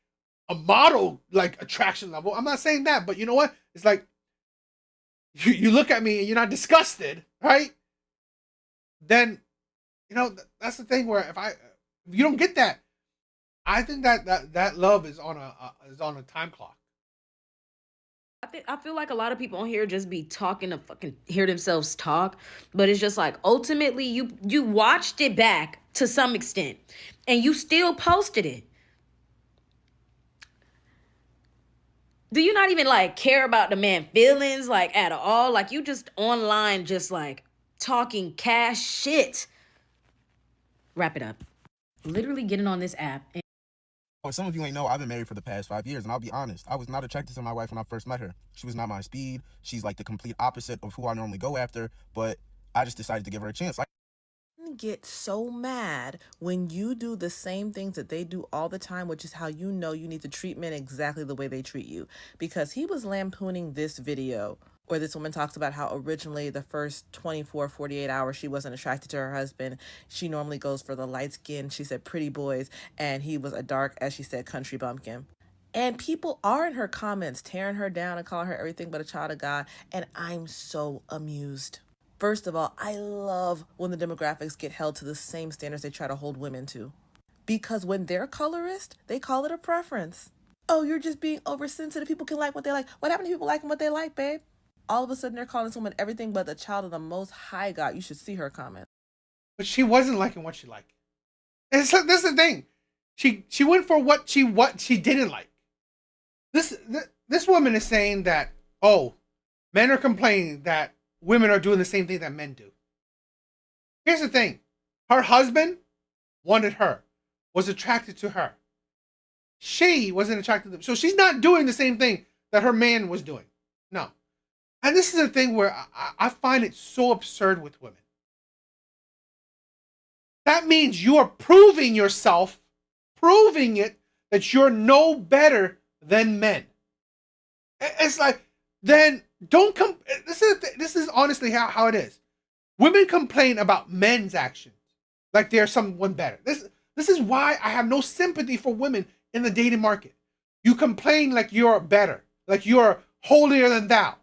a model like attraction level. I'm not saying that, but you know what? It's like you look at me and you're not disgusted, right? Then, you know, that's the thing where if you don't get that, I think that love is on a time clock. I feel like a lot of people on here just be talking to fucking hear themselves talk, but it's just like ultimately you watched it back to some extent and you still posted it. Do you not even like care about the man feelings like at all? Like you just online just like talking cash shit. Wrap it up. Literally getting on this app and some of you ain't know, I've been married for the past 5 years, and I'll be honest, I was not attracted to my wife when I first met her. She was not my speed. She's like the complete opposite of who I normally go after, but I just decided to give her a chance. Get so mad when you do the same things that they do all the time, which is how you know you need to treat men exactly the way they treat you. Because he was lampooning this video where this woman talks about how originally the first 24, 48 hours she wasn't attracted to her husband. She normally goes for the light skin, she said pretty boys, and he was a dark, as she said, country bumpkin. And people are in her comments tearing her down and calling her everything but a child of God, and I'm so amused. First of all, I love when the demographics get held to the same standards they try to hold women to. Because when they're colorist, they call it a preference. Oh, you're just being oversensitive. People can like what they like. What happened to people liking what they like, babe? All of a sudden, they're calling this woman everything but the child of the Most High God. You should see her comment. But she wasn't liking what she liked. And so, this is the thing. She went for what she didn't like. This woman is saying that, oh, men are complaining that women are doing the same thing that men do. Here's the thing. Her husband wanted her, was attracted to her. She wasn't attracted to them. So she's not doing the same thing that her man was doing. No. And this is the thing where I find it so absurd with women. That means you are proving yourself, proving it, that you're no better than men. It's like, then don't come. This is honestly how it is. Women complain about men's actions like they're someone better. This is why I have no sympathy for women in the dating market. You complain like you're better, like you're holier than thou.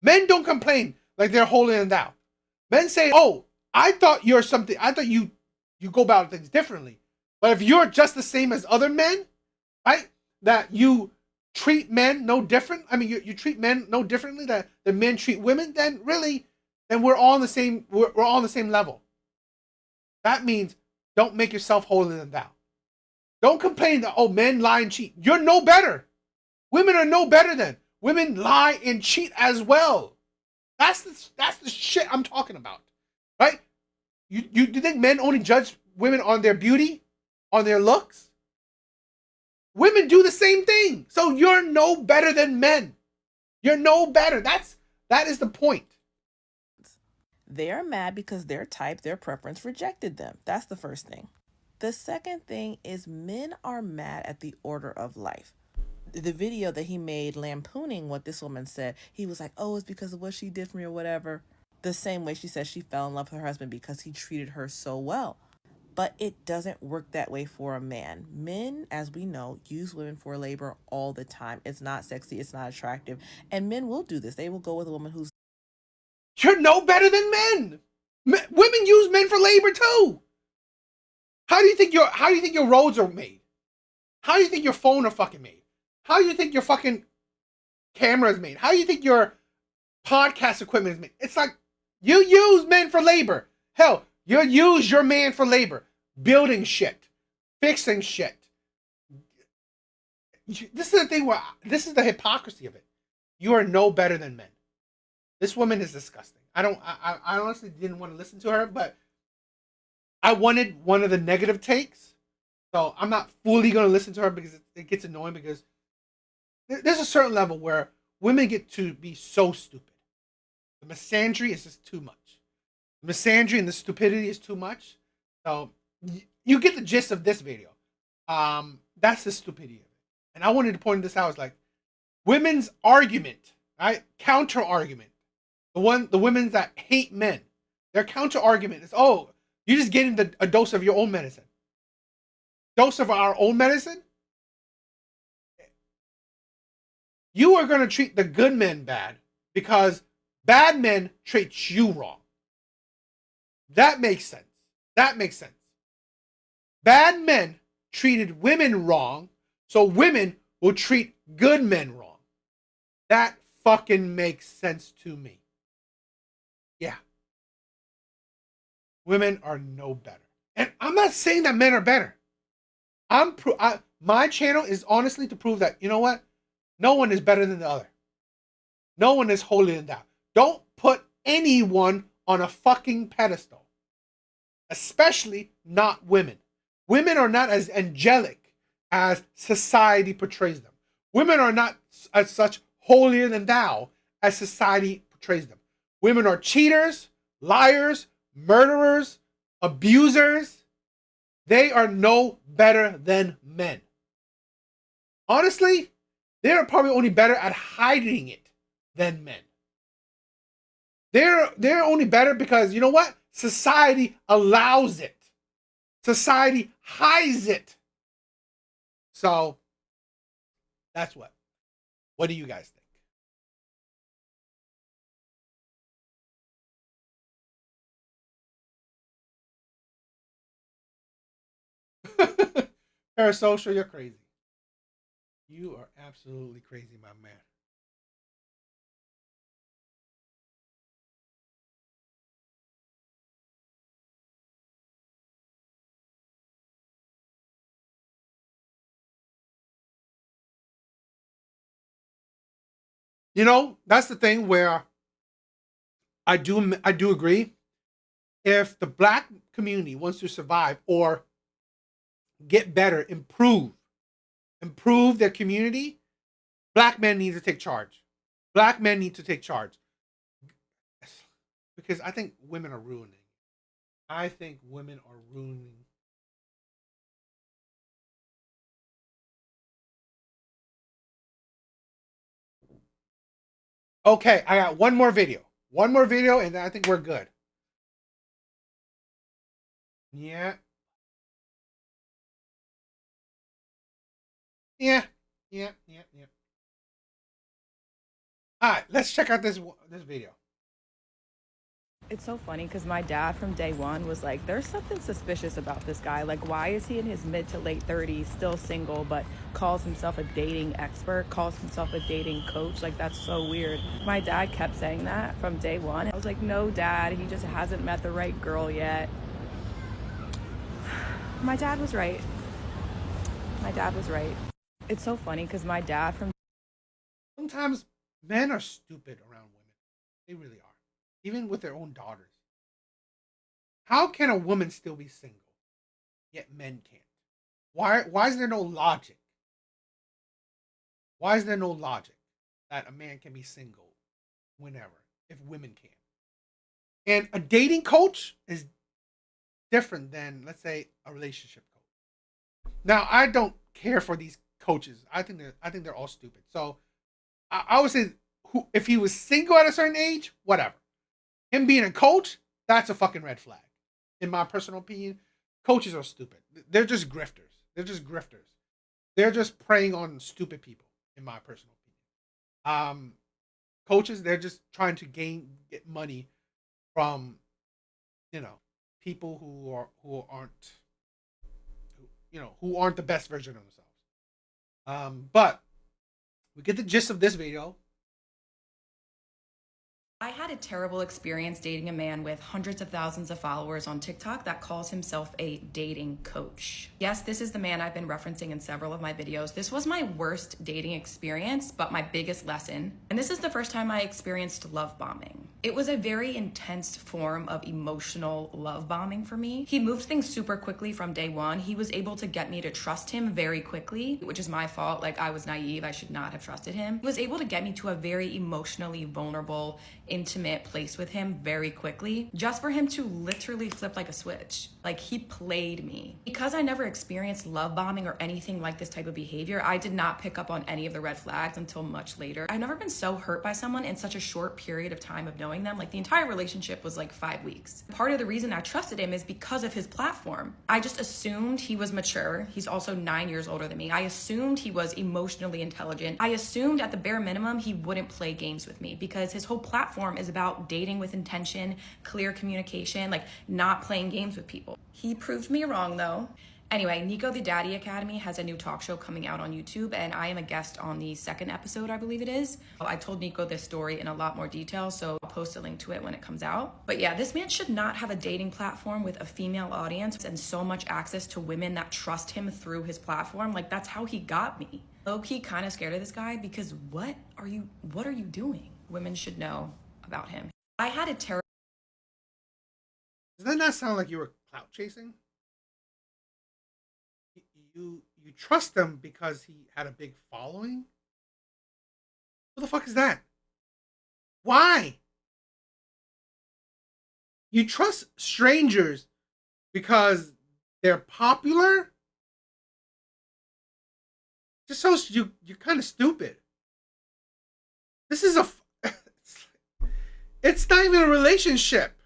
Men don't complain like they're holier than thou. Men say, oh, I thought you're something. I thought you go about things differently. But if you're just the same as other men, right, that you treat men no different. I mean, you treat men no differently that men treat women. Then we're all on the same. We're all on the same level. That means don't make yourself holier than thou. Don't complain that, oh, men lie and cheat. You're no better. Women are no better than. Women lie and cheat as well. That's the shit I'm talking about, right? You think men only judge women on their beauty, on their looks? Women do the same thing. So you're no better than men. You're no better. That is the point. They're mad because their type, their preference rejected them. That's the first thing. The second thing is men are mad at the order of life. The video that he made lampooning what this woman said, he was like, oh, it's because of what she did for me or whatever. The same way she said she fell in love with her husband because he treated her so well. But it doesn't work that way for a man. Men, as we know, use women for labor all the time. It's not sexy. It's not attractive. And men will do this. They will go with a woman who's... You're no better than men. Women use men for labor too. How do you think your roads are made? How do you think your phone are fucking made? How do you think your fucking camera is made? How do you think your podcast equipment is made? It's like you use men for labor. Hell, you use your man for labor. Building shit. Fixing shit. This is the thing where this is the hypocrisy of it. You are no better than men. This woman is disgusting. I honestly didn't want to listen to her, but I wanted one of the negative takes. So I'm not fully going to listen to her because it gets annoying, because there's a certain level where women get to be so stupid. The misandry is just too much. The misandry and the stupidity is too much. So you get the gist of this video. That's the stupidity of it. And I wanted to point this out. It's like women's argument, right? Counter argument. The women that hate men, their counter argument is, oh, you're just getting a dose of your own medicine. Dose of our own medicine? You are going to treat the good men bad because bad men treat you wrong. That makes sense. That makes sense. Bad men treated women wrong, so women will treat good men wrong. That fucking makes sense to me. Yeah. Women are no better. And I'm not saying that men are better. My channel is honestly to prove that, you know what? No one is better than the other. No one is holier than thou. Don't put anyone on a fucking pedestal. Especially not women. Women are not as angelic as society portrays them. Women are not as such holier than thou as society portrays them. Women are cheaters, liars, murderers, abusers. They are no better than men. Honestly, they're probably only better at hiding it than men. They're only better because, you know what? Society allows it. Society hides it. So, that's what. What do you guys think? Parasocial, you're crazy. You are absolutely crazy, my man. You know, that's the thing where I do agree. If the black community wants to survive or get better, improve their community, black men need to take charge. Black men need to take charge. Because I think women are ruining. I think women are ruining. Okay, I got one more video. One more video, and I think we're good. Yeah. Yeah. All right, let's check out this video. It's so funny because my dad from day one was like, there's something suspicious about this guy. Like, why is he in his mid to late 30s, still single, but calls himself a dating expert, calls himself a dating coach? Like, that's so weird. My dad kept saying that from day one. I was like, no, Dad, he just hasn't met the right girl yet. My dad was right. My dad was right. It's so funny because my dad from... Sometimes men are stupid around women. They really are. Even with their own daughters. How can a woman still be single, yet men can't? Why is there no logic? Why is there no logic that a man can be single whenever, if women can? And a dating coach is different than, let's say, a relationship coach. Now, I don't care for these coaches. I think they're all stupid. So I would say, if he was single at a certain age, whatever. Him being a coach, that's a fucking red flag. In my personal opinion, coaches are stupid. They're just grifters. They're just preying on stupid people, in my personal opinion. Coaches, they're just trying to get money from, people who aren't the best version of themselves. But we get the gist of this video. I had a terrible experience dating a man with hundreds of thousands of followers on TikTok that calls himself a dating coach. Yes, this is the man I've been referencing in several of my videos. This was my worst dating experience, but my biggest lesson. And this is the first time I experienced love bombing. It was a very intense form of emotional love bombing for me. He moved things super quickly from day one. He was able to get me to trust him very quickly, which is my fault. Like, I was naive. I should not have trusted him. He was able to get me to a very emotionally vulnerable, intimate place with him very quickly, just for him to literally flip like a switch. Like, he played me. Because I never experienced love bombing or anything like this type of behavior, I did not pick up on any of the red flags until much later. I've never been so hurt by someone in such a short period of time of knowing them. Like, the entire relationship was like 5 weeks. Part of the reason I trusted him is because of his platform. I just assumed he was mature. He's also 9 years older than me. I assumed he was emotionally intelligent. I assumed at the bare minimum he wouldn't play games with me, because his whole platform is about dating with intention, clear communication, like not playing games with people. He proved me wrong though. Anyway, Nico the Daddy Academy has a new talk show coming out on YouTube, and I am a guest on the second episode, I believe it is. I told Nico this story in a lot more detail, so I'll post a link to it when it comes out. But yeah, this man should not have a dating platform with a female audience and so much access to women that trust him through his platform. Like, that's how he got me. Low-key kind of scared of this guy, because what are you doing? Women should know about him. I had a terrible... Does that not sound like you were clout chasing? You trust him because he had a big following? What the fuck is that? Why? You trust strangers because they're popular? Just so you're kind of stupid. This is it's not even a relationship.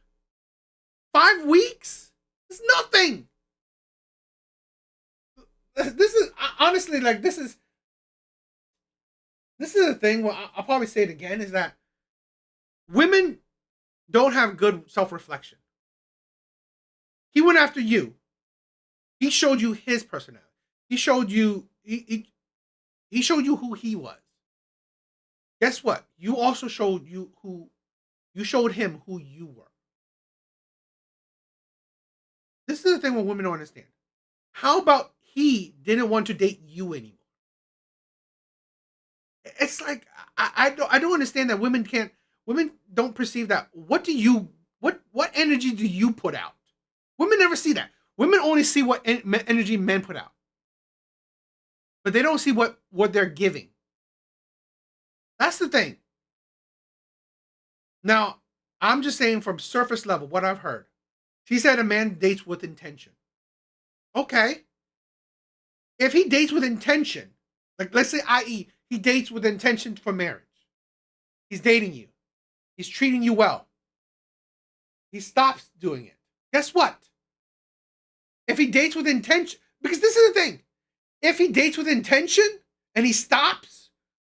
5 weeks? It's nothing. This is honestly, like, this is the thing. Well, I'll probably say it again, is that women don't have good self-reflection. He went after you. He showed you his personality. He showed you he showed you who he was. Guess what? You also showed you him who you were. This is the thing what women don't understand. How about he didn't want to date you anymore? It's like, I don't understand that women don't perceive that. What energy do you put out? Women never see that. Women only see what energy men put out, but they don't see what they're giving. That's the thing. Now, I'm just saying from surface level what I've heard. She said a man dates with intention. Okay. If he dates with intention, like, let's say, i.e., he dates with intention for marriage. He's dating you. He's treating you well. He stops doing it. Guess what? If he dates with intention, because this is the thing. If he dates with intention and he stops,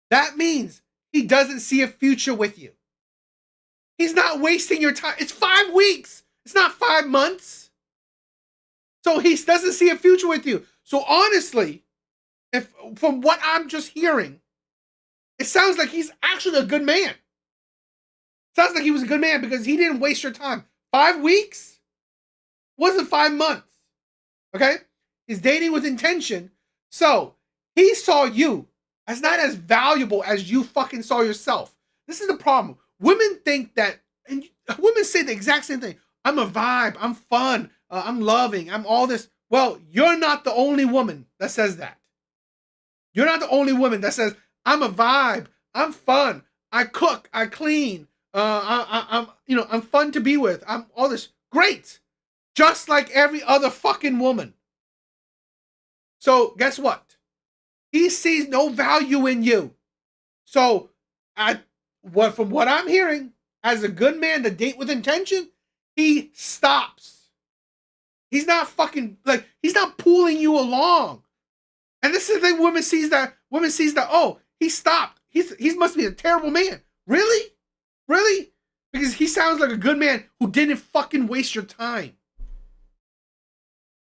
that means he doesn't see a future with you. He's not wasting your time. It's 5 weeks. It's not 5 months. So he doesn't see a future with you. So honestly, if from what I'm just hearing, it sounds like he's actually a good man. Sounds like he was a good man because he didn't waste your time. 5 weeks? Wasn't 5 months. Okay? He's dating with intention. So he saw you as not as valuable as you fucking saw yourself. This is the problem. Women think that, and women say the exact same thing. I'm a vibe. I'm fun. I'm loving. I'm all this. Well, you're not the only woman that says that. You're not the only woman that says, I'm a vibe. I'm fun. I cook. I clean. I'm fun to be with. I'm all this. Great. Just like every other fucking woman. So guess what? He sees no value in you. So from what I'm hearing, as a good man to date with intention, he stops. He's not fucking, like, he's not pulling you along. And this is the thing, women sees that, oh, he stopped. He must be a terrible man. Really? Really? Because he sounds like a good man who didn't fucking waste your time.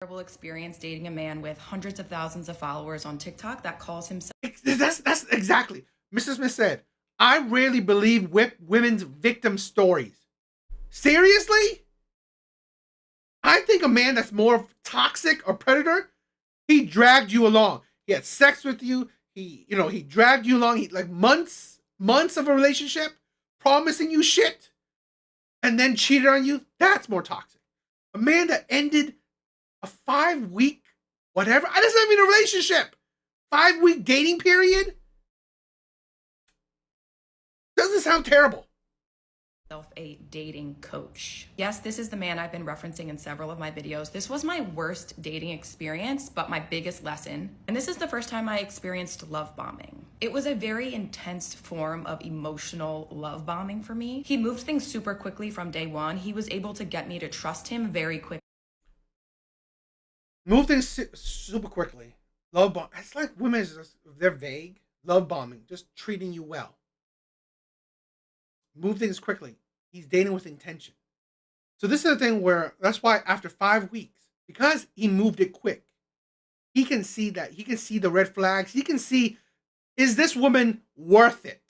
Terrible experience dating a man with hundreds of thousands of followers on TikTok that calls himself... That's exactly. Mr. Smith said, I rarely believe women's victim stories. Seriously? I think a man that's more toxic or predator, he dragged you along. He had sex with you. He dragged you along. He, like months of a relationship, promising you shit, and then cheated on you. That's more toxic. A man that ended a 5-week, whatever. I just not even a relationship. 5-week dating period. Doesn't sound terrible. A dating coach. Yes, this is the man I've been referencing in several of my videos. This was my worst dating experience, but my biggest lesson. And this is the first time I experienced love bombing. It was a very intense form of emotional love bombing for me. He moved things super quickly from day one. He was able to get me to trust him very quickly. Move things super quickly. Love bomb. It's like women, they're vague. Love bombing, just treating you well. Move things quickly. He's dating with intention. So this is the thing where, that's why after 5 weeks, because he moved it quick, he can see that. He can see the red flags. He can see, is this woman worth it?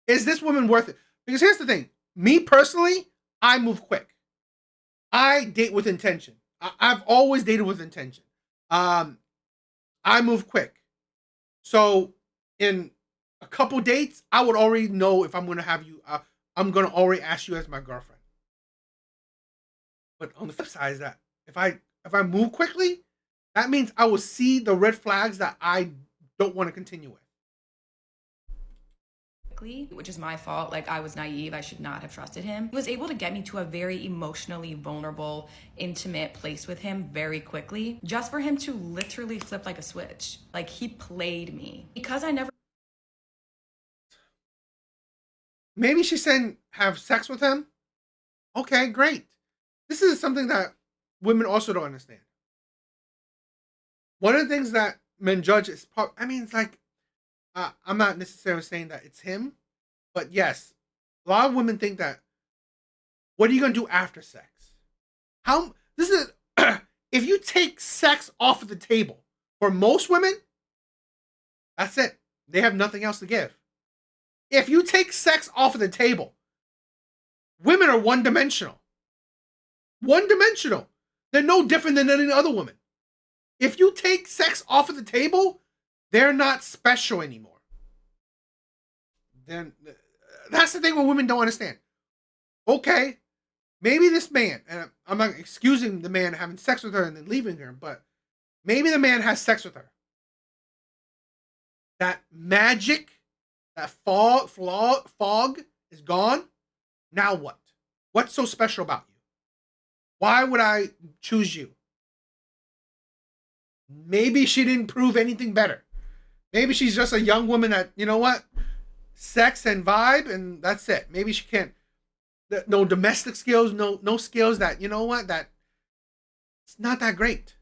Is this woman worth it? Because here's the thing. Me personally, I move quick. I date with intention. I've always dated with intention. I move quick. So in a couple dates, I would already know if I'm going to have you, I'm going to already ask you as my girlfriend. But on the flip side is that if I move quickly, that means I will see the red flags that I don't want to continue with. Which is my fault. Like, I was naive. I should not have trusted him. He was able to get me to a very emotionally vulnerable, intimate place with him very quickly, just for him to literally flip like a switch. Like, he played me. Because I never... Maybe she's saying have sex with him. Okay, great. This is something that women also don't understand. One of the things that men judge is, it's like, I'm not necessarily saying that it's him, but yes, a lot of women think that, what are you going to do after sex? If you take sex off of the table, for most women, that's it. They have nothing else to give. If you take sex off of the table, women are one-dimensional. One-dimensional. They're no different than any other woman. If you take sex off of the table, they're not special anymore. Then that's the thing what women don't understand. Okay, maybe this man, and I'm not excusing the man having sex with her and then leaving her, but maybe the man has sex with her. That magic, that fog is gone. Now what? What's so special about you? Why would I choose you? Maybe she didn't prove anything better. Maybe she's just a young woman that, you know what? Sex and vibe, and that's it. Maybe she can't, no domestic skills, no skills that, you know what? That it's not that great.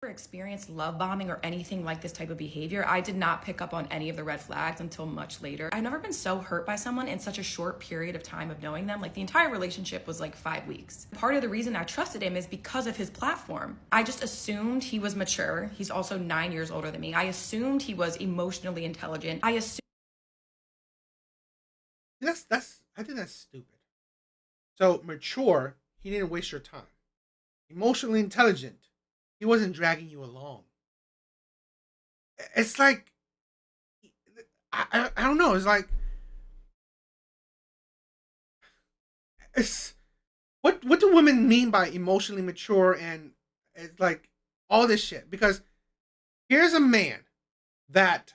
Experienced love bombing or anything like this type of behavior. I did not pick up on any of the red flags until much later. I've never been so hurt by someone in such a short period of time of knowing them. Like, the entire relationship was like 5 weeks. Part of the reason I trusted him is because of his platform. I just assumed he was mature. He's also 9 years older than me. I assumed he was emotionally intelligent. I think that's stupid. So mature, he didn't waste your time. Emotionally intelligent, he wasn't dragging you along. It's like, I don't know. It's like, it's what do women mean by emotionally mature? And it's like all this shit, because here's a man that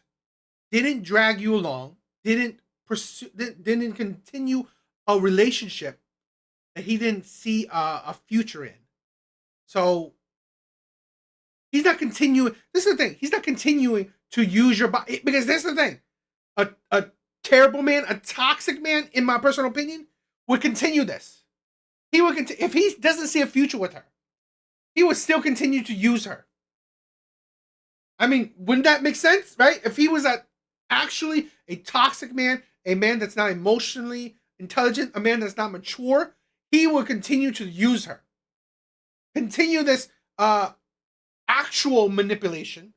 didn't drag you along, didn't continue a relationship that he didn't see a future in. So he's not continuing. This is the thing. He's not continuing to use your body, because this is the thing. A terrible man, a toxic man, in my personal opinion, would continue this. He would continue. If he doesn't see a future with her, he would still continue to use her. I mean, wouldn't that make sense, right? If he was actually a toxic man, a man that's not emotionally intelligent, a man that's not mature, he would continue to use her. Continue this actual manipulation,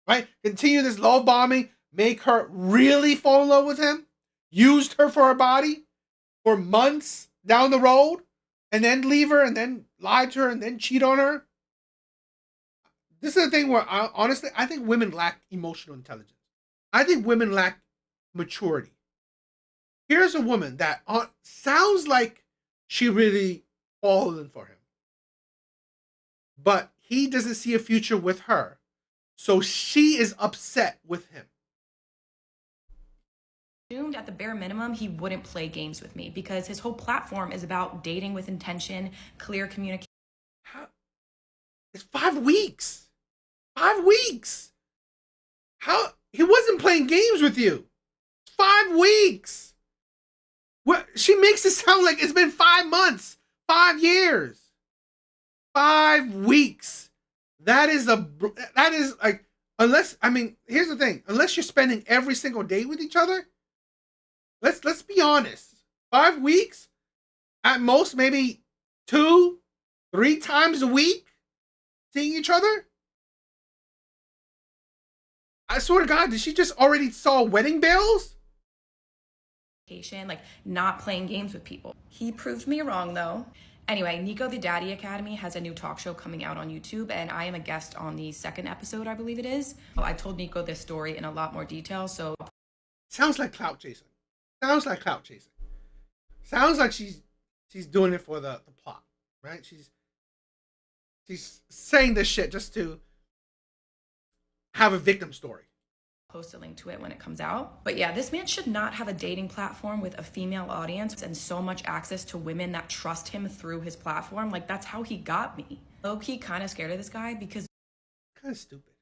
right? Continue this love bombing, make her really fall in love with him, used her for her body for months down the road, and then leave her and then lie to her and then cheat on her. This is the thing where, honestly, I think women lack emotional intelligence. I think women lack maturity. Here's a woman that sounds like she really fallen for him, but he doesn't see a future with her, so she is upset with him. Assumed at the bare minimum he wouldn't play games with me because his whole platform is about dating with intention, clear communication. It's 5 weeks. 5 weeks. How he wasn't playing games with you. 5 weeks. What she makes it sound like it's been 5 months, 5 years, 5 weeks. That is like, unless, I mean, here's the thing. Unless you're spending every single day with each other, let's be honest. 5 weeks, at most maybe 2-3 times a week, seeing each other. I swear to God, did she just already saw wedding bells? Like not playing games with people. He proved me wrong though. Anyway, Nico the Daddy Academy has a new talk show coming out on YouTube, and I am a guest on the 2nd episode, I believe it is. I told Nico this story in a lot more detail, so... Sounds like clout chasing. Sounds like clout chasing. Sounds like she's doing it for the plot, right? She's saying this shit just to have a victim story. Post a link to it when it comes out. But yeah, this man should not have a dating platform with a female audience and so much access to women that trust him through his platform. Like, that's how he got me. Low-key kind of scared of this guy because... Kind of stupid.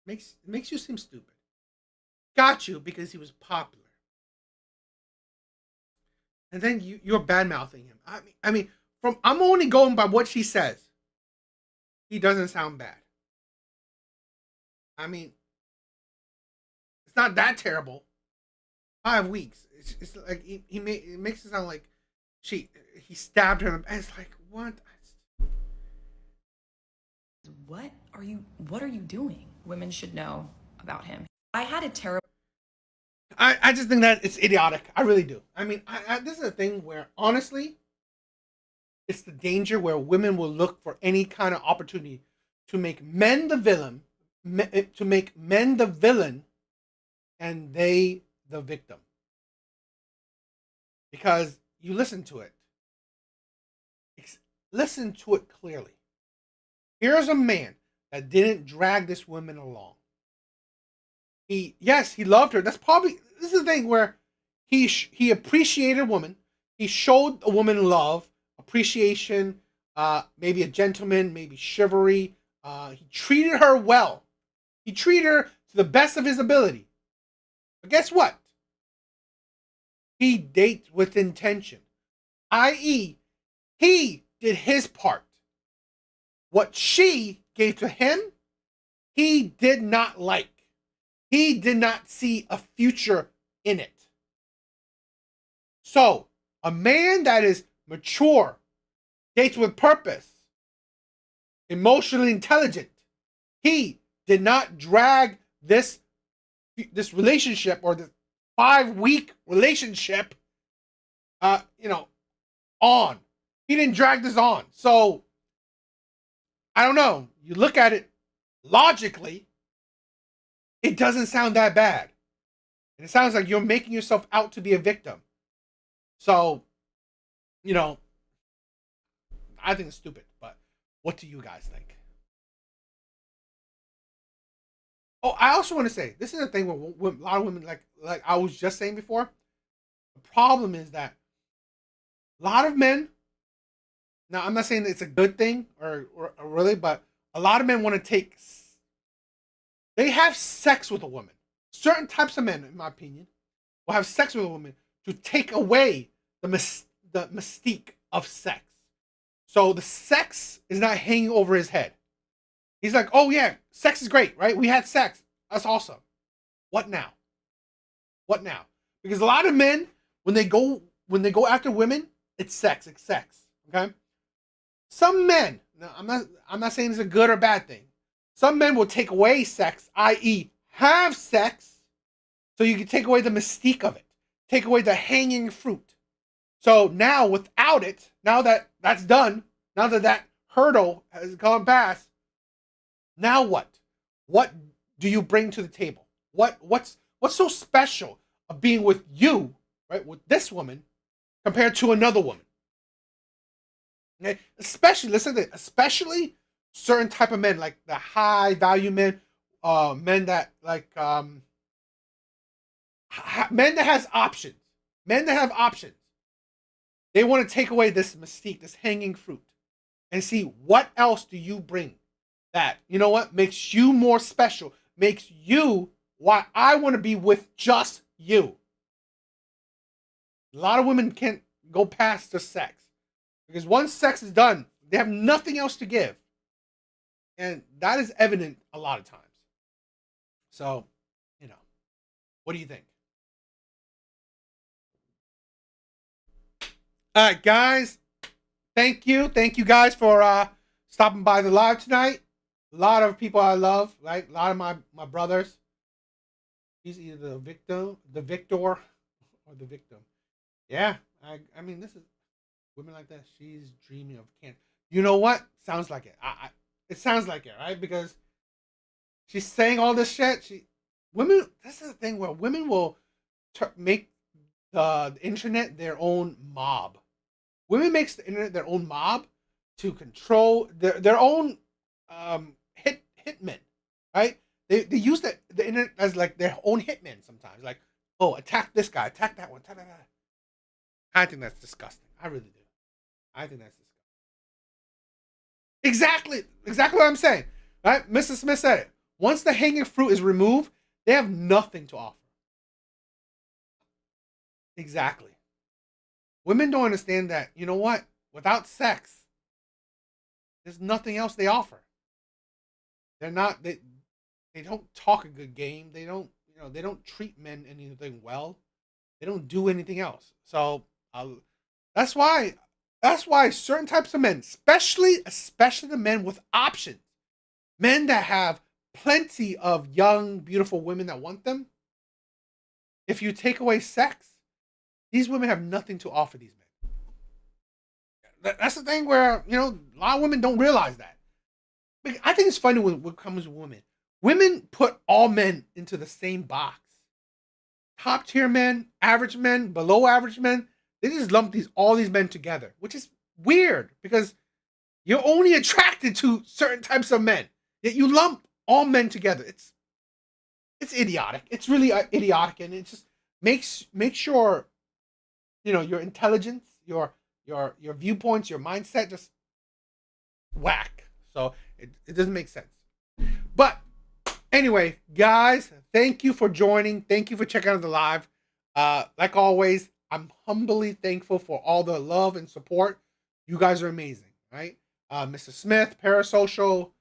Makes you seem stupid. Got you because he was popular. And then you're bad-mouthing him. I mean, I'm only going by what she says. He doesn't sound bad. I mean, it's not that terrible. 5 weeks. It's like it makes it sound like he stabbed her. And it's like, what? What are you doing? Women should know about him. I had a terrible... I just think that it's idiotic. I really do. I mean, this is a thing where, honestly, it's the danger where women will look for any kind of opportunity to make men the villain, and they the victim. Because you listen to it. Listen to it clearly. Here's a man that didn't drag this woman along. He loved her. This is the thing where he appreciated a woman. He showed a woman love, appreciation, maybe a gentleman, maybe chivalry. He treated her well. He treated her to the best of his ability. But guess what? He dates with intention. I.e., he did his part. What she gave to him, he did not like. He did not see a future in it. So, a man that is mature, dates with purpose, emotionally intelligent, he did not drag this relationship or this 5-week relationship, on. He didn't drag this on. So, I don't know. You look at it logically, it doesn't sound that bad. And it sounds like you're making yourself out to be a victim. So, I think it's stupid, but what do you guys think? Oh, I also want to say, this is a thing where a lot of women, like I was just saying before, the problem is that a lot of men, now I'm not saying that it's a good thing or really, but a lot of men want to they have sex with a woman. Certain types of men, in my opinion, will have sex with a woman to take away the mystique of sex. So the sex is not hanging over his head. He's like, oh yeah, sex is great, right? We had sex. That's awesome. What now? What now? Because a lot of men, when they go after women, it's sex. Okay? Some men, now I'm not saying it's a good or bad thing. Some men will take away sex, i.e., have sex, So you can take away the mystique of it. Take away the hanging fruit. So now without it, now that that's done, now that that hurdle has gone past, now what? What do you bring to the table? What's so special of being with you, right, with this woman compared to another woman? Okay? Especially, listen to this, especially certain type of men, like the high value men, men that like men that has options, men that have options. They want to take away this mystique, this hanging fruit, and see what else do you bring that, you know what, makes you more special, makes you why I want to be with just you. A lot of women can't go past the sex because once sex is done, they have nothing else to give. And that is evident a lot of times. So, you know, what do you think? All right, guys. Thank you. Thank you guys for stopping by the live tonight. A lot of people I love, right? A lot of my brothers. He's either the victor, or the victim. Yeah, I mean, this is women like that. She's dreaming of cancer. You know what? Sounds like it. It sounds like it, right? Because she's saying all this shit. Women. This is the thing where women will make the internet their own mob. Women makes the internet their own mob to control their own hitmen, right? They use the internet as like their own hitmen sometimes. Like, oh, attack this guy, attack that one, attack that. I think that's disgusting. I really do. I think that's disgusting. Exactly what I'm saying. Right? Mr. Smith said it. Once the hanging fruit is removed, they have nothing to offer. Exactly. Women don't understand that, you know what? Without sex, there's nothing else they offer. They don't talk a good game. They don't treat men anything well. They don't do anything else. So that's why certain types of men, especially the men with options, men that have plenty of young, beautiful women that want them, if you take away sex, these women have nothing to offer these men. That's the thing where, you know, a lot of women don't realize that. I think it's funny when it comes to women. Women put all men into the same box. Top tier men, average men, below average men. They just lump all these men together, which is weird because you're only attracted to certain types of men. Yet you lump all men together. It's idiotic. It's really idiotic, and it just makes sure, you know, your intelligence, your viewpoints, your mindset just whack. So it doesn't make sense. But anyway, guys, thank you for joining. Thank you for checking out the live. Like always, I'm humbly thankful for all the love and support. You guys are amazing, right? Mr. Smith, Parasocial,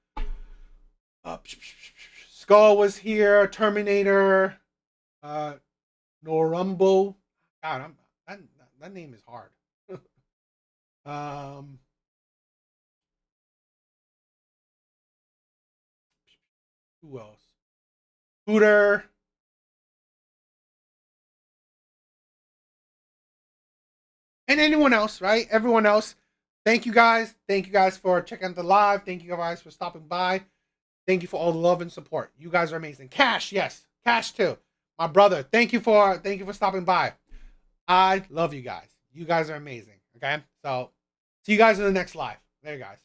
Skull was here, Terminator, Norumbo. God, that name is hard. Who else? Hooter. And anyone else, right? Everyone else. Thank you guys. Thank you guys for checking out the live. Thank you guys for stopping by. Thank you for all the love and support. You guys are amazing. Cash, yes. Cash too. My brother. Thank you for stopping by. I love you guys. You guys are amazing. Okay? So see you guys in the next live. There you guys.